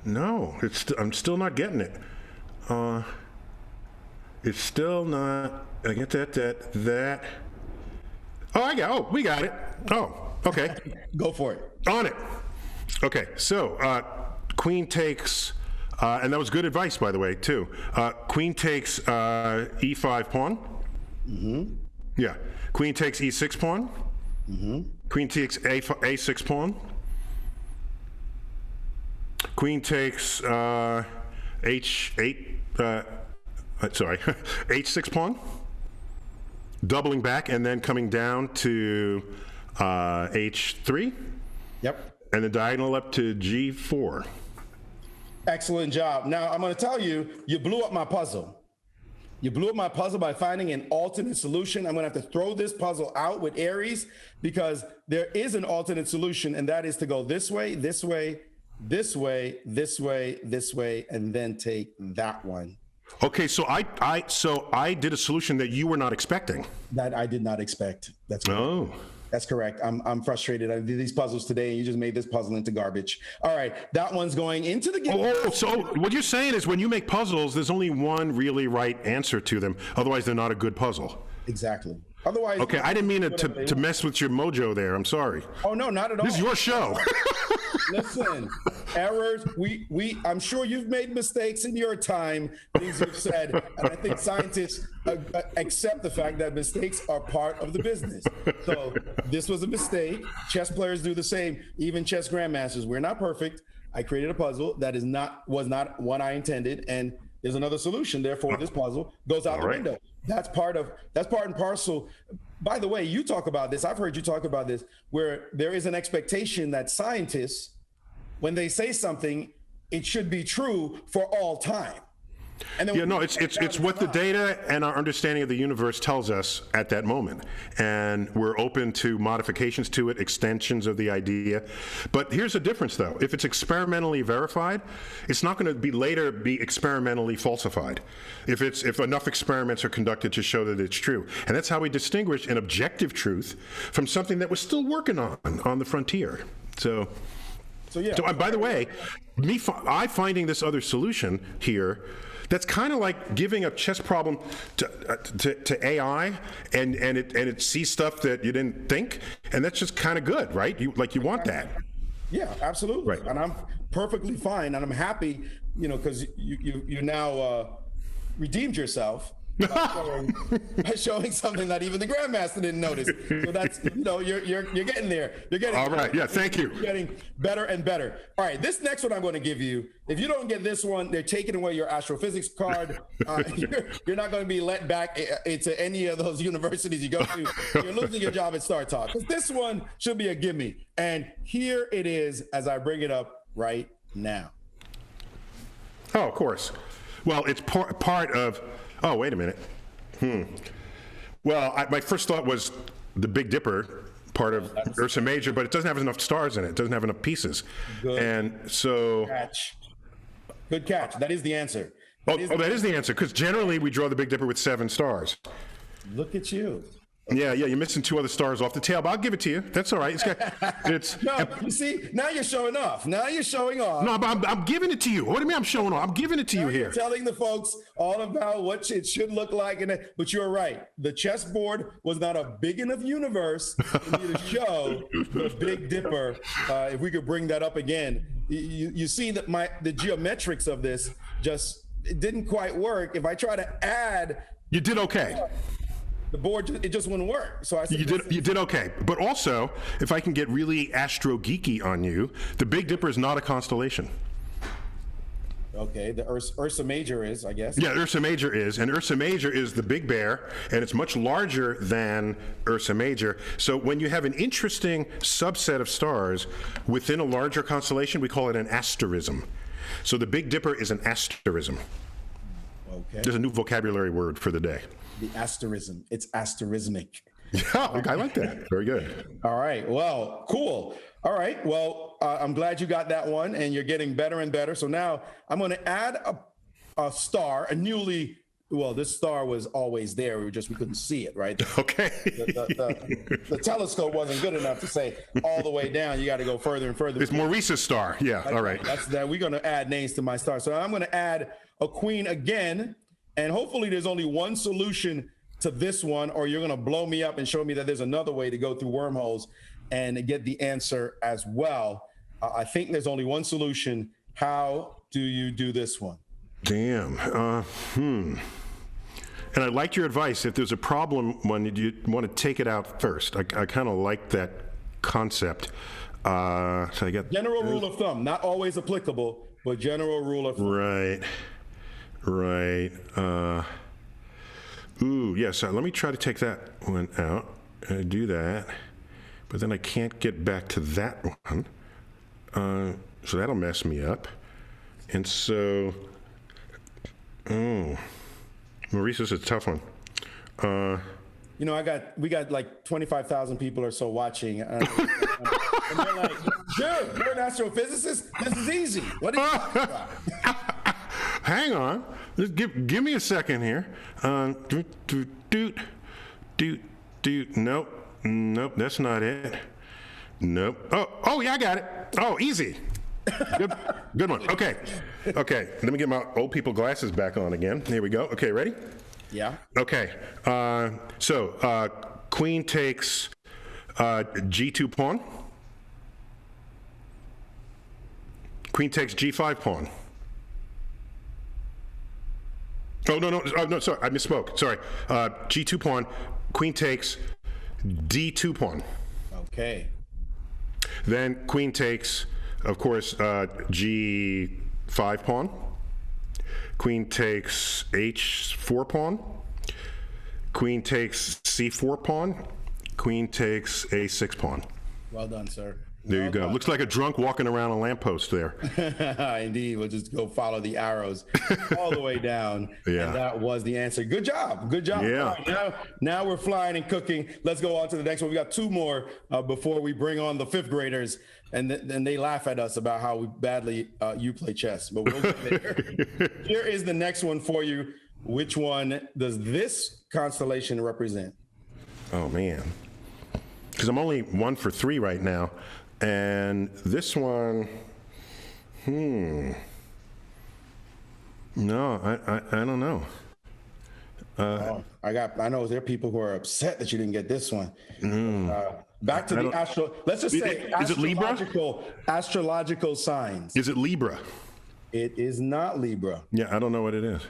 no, I'm still not getting it. It's still not. I get that. Oh, we got it. Oh, okay. Go for it. On it. Okay, so queen takes, and that was good advice, by the way, too. Queen takes e5 pawn. Mm-hmm. Yeah. Queen takes e6 pawn. Mm-hmm. Queen takes a6 pawn. Queen takes h8. h6 pawn. Doubling back and then coming down to h3. Yep. And the diagonal up to g4. Excellent job. Now, I'm going to tell you, you blew up my puzzle. You blew up my puzzle by finding an alternate solution. I'm going to have to throw this puzzle out with Aries because there is an alternate solution, and that is to go this way, this way, this way, this way, this way, and then take that one. Okay, so I did a solution that you were not expecting. That I did not expect. That's correct. Oh. That's correct. I'm frustrated. I did these puzzles today, and you just made this puzzle into garbage. All right, that one's going into the game. Oh, so what you're saying is when you make puzzles, there's only one really right answer to them. Otherwise, they're not a good puzzle. Exactly. Otherwise. Okay, I didn't mean to mess with your mojo there. I'm sorry. Oh no, not at all. This is your show. Listen, errors. I'm sure you've made mistakes in your time, things you've said, and I think scientists accept the fact that mistakes are part of the business. So this was a mistake. Chess players do the same. Even chess grandmasters. We're not perfect. I created a puzzle that was not one I intended, and there's another solution. Therefore, this puzzle goes out the window. That's part and parcel. By the way, you talk about this. I've heard you talk about this, where there is an expectation that scientists, when they say something, it should be true for all time. And then it's what the data and our understanding of the universe tells us at that moment, and we're open to modifications to it, extensions of the idea. But here's the difference, though: if it's experimentally verified, it's not going to later be experimentally falsified. If enough experiments are conducted to show that it's true, and that's how we distinguish an objective truth from something that we're still working on the frontier. So yeah. So, by the way, I finding this other solution here. That's kind of like giving a chess problem to AI, and it sees stuff that you didn't think, and that's just kind of good, right? You want that. Yeah, absolutely. Right. And perfectly fine, and I'm happy, because you now redeemed yourself by showing something that even the Grandmaster didn't notice. So that's, you're getting there. You're getting all right. Yeah, thank you. You're getting better and better. All right, this next one I'm going to give you. If you don't get this one, they're taking away your astrophysics card. You're not going to be let back into any of those universities you go to. You're losing your job at Star Talk, because this one should be a gimme. And here it is as I bring it up right now. Oh, of course. Well, it's part of. Oh, wait a minute. Well, my first thought was the Big Dipper, part of Ursa Major, but it doesn't have enough stars in it. It doesn't have enough pieces. Good. And so. Good catch. That is the answer. That is the answer, because generally we draw the Big Dipper with 7 stars. Look at you. Yeah, you're missing 2 other stars off the tail, but I'll give it to you. That's all right. No, you see, now you're showing off. Now you're showing off. No, but I'm giving it to you. What do you mean I'm showing off? I'm giving it to you here. You're telling the folks all about what it should look like. But you're right. The chessboard was not a big enough universe for me to show the Big Dipper. If we could bring that up again. You see that the geometrics of this it didn't quite work. If I try to add. You did okay. The board, it just wouldn't work. So I said, you did okay. But also, if I can get really astro geeky on you, the Big Dipper is not a constellation. Okay, the Ursa Major is, I guess. Yeah, Ursa Major is, and Ursa Major is the Big Bear, and it's much larger than Ursa Major. So when you have an interesting subset of stars within a larger constellation, we call it an asterism. So the Big Dipper is an asterism. Okay. There's a new vocabulary word for the day. The asterism. It's asterismic. Yeah, I like that. Very good. All right. Well, cool. All right. Well, I'm glad you got that one, and you're getting better and better. So now I'm going to add a star, this star was always there. We couldn't see it, right? Okay. The telescope wasn't good enough to say all the way down. You got to go further and further. It's Maurice's star. Yeah. All right. That's that. We're going to add names to my star. So I'm going to add a queen again. And hopefully there's only one solution to this one, or you're going to blow me up and show me that there's another way to go through wormholes and get the answer as well. I think there's only one solution. How do you do this one? Damn. And I liked your advice. If there's a problem, when you want to take it out first. I kind of like that concept. So I got general rule of thumb, not always applicable, but general rule of thumb. Right. Yes. Let me try to take that one out. Do that, but then I can't get back to that one. So that'll mess me up. And so, Maurice, this is a tough one. We got like 25,000 people or so watching. And they're like, dude, you're an astrophysicist? This is easy. What are you talking about? Hang on. Just give me a second here. Nope, that's not it. Nope. Oh, yeah, I got it. Oh, easy. Good one. Okay. Let me get my old people glasses back on again. Here we go. Okay, ready? Yeah. Okay. So queen takes G2 pawn. Queen takes G5 pawn. Oh, no, sorry, I misspoke. Sorry. G2 pawn, queen takes D2 pawn. Okay. Then queen takes, of course, G5 pawn. Queen takes H4 pawn. Queen takes C4 pawn. Queen takes A6 pawn. Well done, sir. There you go. Looks like a drunk walking around a lamppost there. Indeed. We'll just go follow the arrows all the way down. Yeah. And that was the answer. Good job. Yeah. Right, now we're flying and cooking. Let's go on to the next one. We got 2 more before we bring on the 5th graders. And they laugh at us about how badly you play chess. But we'll get there. Here is the next one for you. Which one does this constellation represent? Oh, man. Because I'm only 1 for 3 right now. And this one, no, I don't know. I know there are people who are upset that you didn't get this one. Back to the astro. Let's just say is it Libra? Astrological signs. Is it Libra? It is not Libra. Yeah, I don't know what it is.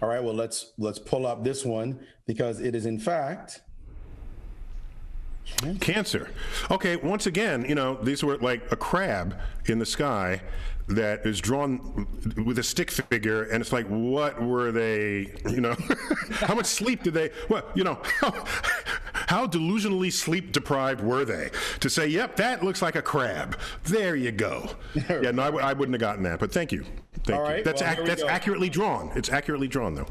All right. Well, let's pull up this one because it is in fact Cancer. Okay, once again, you know, these were like a crab in the sky that is drawn with a stick figure, and it's like, what were they, you know, how much sleep did they, well, you know, how delusionally sleep deprived were they to say, yep, that looks like a crab. There you go. Yeah, no, I wouldn't have gotten that, but thank you. Thank you. That's, that's accurately drawn. It's accurately drawn, though.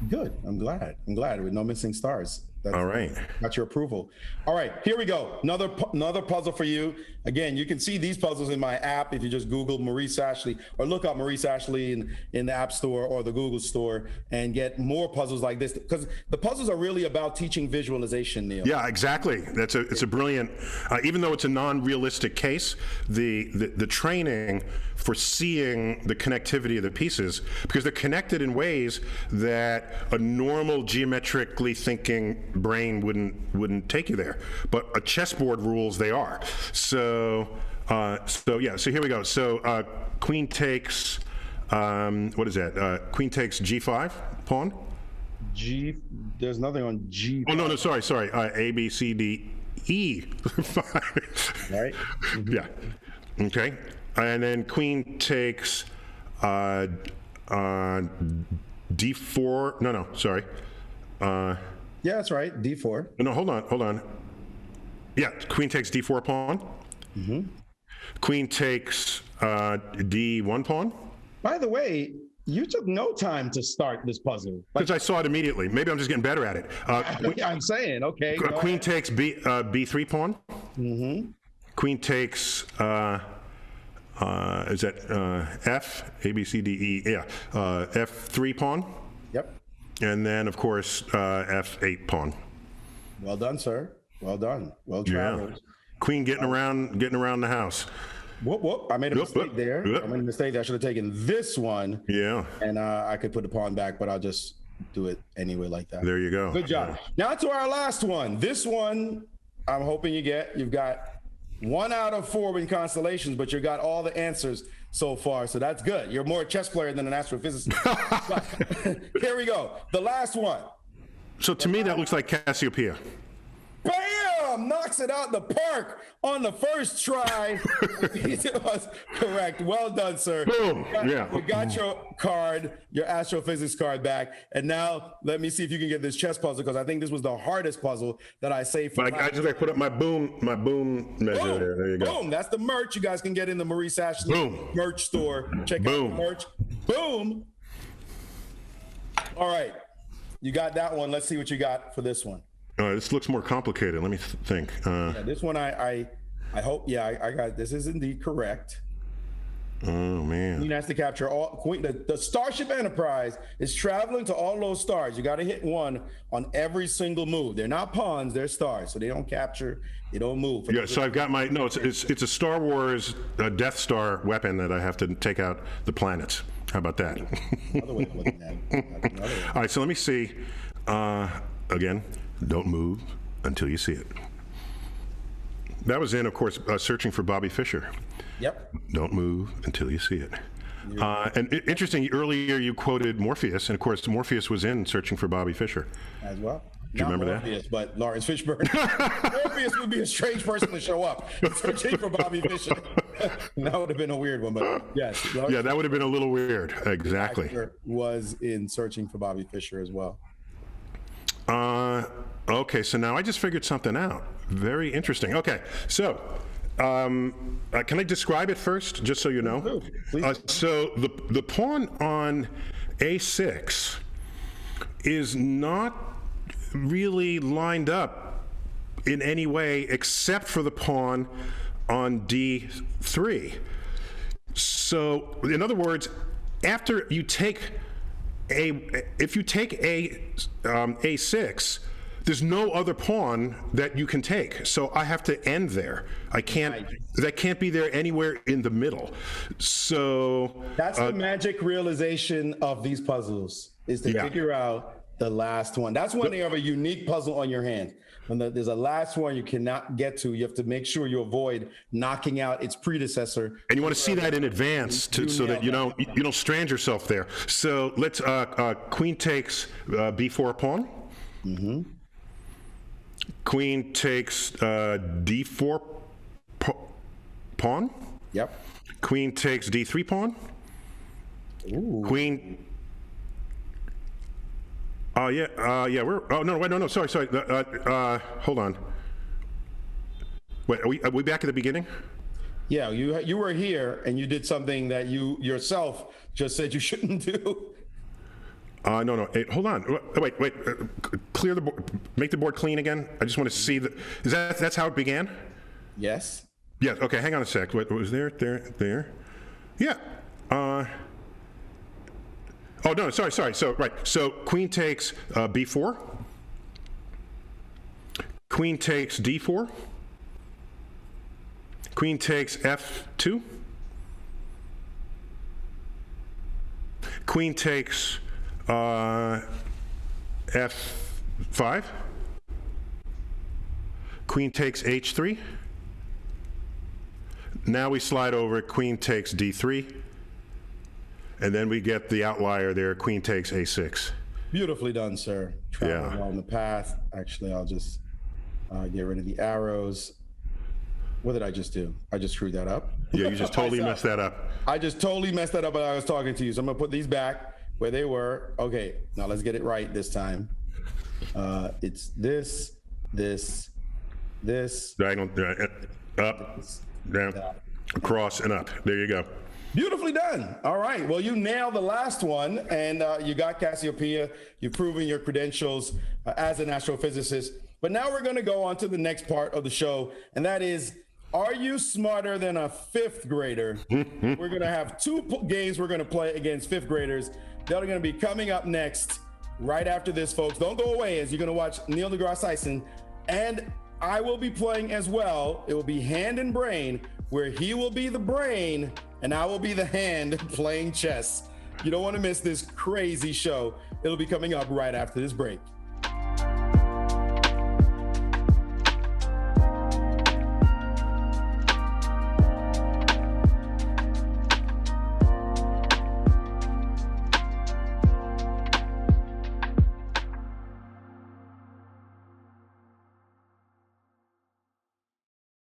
Good. I'm glad with no missing stars. All right. Got your approval. All right, here we go. Another puzzle for you. Again, you can see these puzzles in my app if you just Google Maurice Ashley or look up Maurice Ashley in the App Store or the Google Store and get more puzzles like this, because the puzzles are really about teaching visualization, Neil. Yeah, exactly. It's a brilliant, even though it's a non-realistic case, the training for seeing the connectivity of the pieces, because they're connected in ways that a normal geometrically thinking brain wouldn't take you there, but a chessboard rules they are. So here we go. So queen takes what is that? Queen takes g5 pawn. There's nothing on G. Oh no, sorry. A B C D E. Right. Mm-hmm. Yeah. Okay. And then queen takes d4. No, sorry. Yeah, that's right. D4. No, hold on. Yeah, queen takes d4 pawn. Mm-hmm. Queen takes d1 pawn. By the way, you took no time to start this puzzle. Because I saw it immediately. Maybe I'm just getting better at it. I'm saying, okay. Queen takes b3 pawn. Mm-hmm. Queen takes is that F, A, B, C, D, E, yeah, F3 pawn. Yep. And then, of course, F8 pawn. Well done, sir. Well done. Well traveled. Yeah. Queen getting around the house. Whoop. I made a mistake there. I made a mistake. I should have taken this one. Yeah. And I could put the pawn back, but I'll just do it anyway like that. There you go. Good job. Now to our last one. This one, I'm hoping you've got 1 out of 4 in constellations, but you got all the answers so far, so that's good. You're more a chess player than an astrophysicist. Here we go. The last one. So to me, that looks like Cassiopeia. Bam! Knocks it out the park on the first try. It was correct. Well done, sir. Boom. You got your card, your astrophysics card back. And now let me see if you can get this chess puzzle, because I think this was the hardest puzzle that I saved for. I just put up my boom measure there. There you go. Boom. That's the merch you guys can get in the Maurice Ashley merch store. Check out the merch. Boom. All right. You got that one. Let's see what you got for this one. This looks more complicated. Let me think. This one, I hope. Yeah, I got. This is indeed correct. Oh man! Queen has to capture all. The Starship Enterprise is traveling to all those stars. You got to hit one on every single move. They're not pawns; they're stars, so they don't capture. They don't move. Yeah. So I've got my It's a Star Wars Death Star weapon that I have to take out the planets. How about that? Another way of looking at it. All right. So let me see. Again. Don't move until you see it. That was in, of course, Searching for Bobby Fischer. Yep. Don't move until you see it. And interesting, earlier you quoted Morpheus, and of course Morpheus was in Searching for Bobby Fischer. As well. Do you remember Morpheus, that? But Lawrence Fishburne. Morpheus would be a strange person to show up searching for Bobby Fischer. That would have been a weird one, but yes. Yeah, that would have been a little weird. Exactly. Was in Searching for Bobby Fischer as well. Okay, so now I just figured something out. Very interesting. Okay, so can I describe it first, just so you know? Please. So the pawn on A6 is not really lined up in any way except for the pawn on D3. So, in other words, after you take if you take A6, there's no other pawn that you can take. So I have to end there. I can't. That can't be there anywhere in the middle. So that's the magic realization of these puzzles, is to figure out the last one. That's when they have a unique puzzle on your hand. And there's a last one you cannot get to. You have to make sure you avoid knocking out its predecessor. And you want to see that in advance so that you don't strand yourself there. So let's queen takes b4 pawn. Mm-hmm. Queen takes d4 pawn. Yep. Queen takes d3 pawn. Ooh. Queen. Sorry. Hold on. Wait, are we back at the beginning? Yeah, you were here and you did something that you yourself just said you shouldn't do. No. Hey, hold on. Wait. Clear the board. Make the board clean again. I just want to see that's how it began? Yes. Yes. Okay. Hang on a sec. What was there? Yeah. Oh no. Sorry. So queen takes b4. Queen takes d4. Queen takes f2. Queen takes f5. Queen takes h3. Now we slide over, queen takes d3. And then we get the outlier there, queen takes a6. Beautifully done, sir. Traveling along the path. Actually, I'll just get rid of the arrows. What did I just do? I just screwed that up. Yeah, you just totally messed that up. I just totally messed that up when I was talking to you. So I'm gonna put these back where they were. Okay, now let's get it right this time. It's this. Diagonal, up, down, across, and up. There you go. Beautifully done. All right. Well, you nailed the last one, and you got Cassiopeia. You've proven your credentials as an astrophysicist. But now we're going to go on to the next part of the show, and that is, are you smarter than a fifth grader? We're going to have two games we're going to play against fifth graders. They're going to be coming up next, right after this, folks. Don't go away, as you're going to watch Neil deGrasse Tyson, and I will be playing as well. It will be hand and brain, where he will be the brain and I will be the hand playing chess. You don't want to miss this crazy show. It'll be coming up right after this break.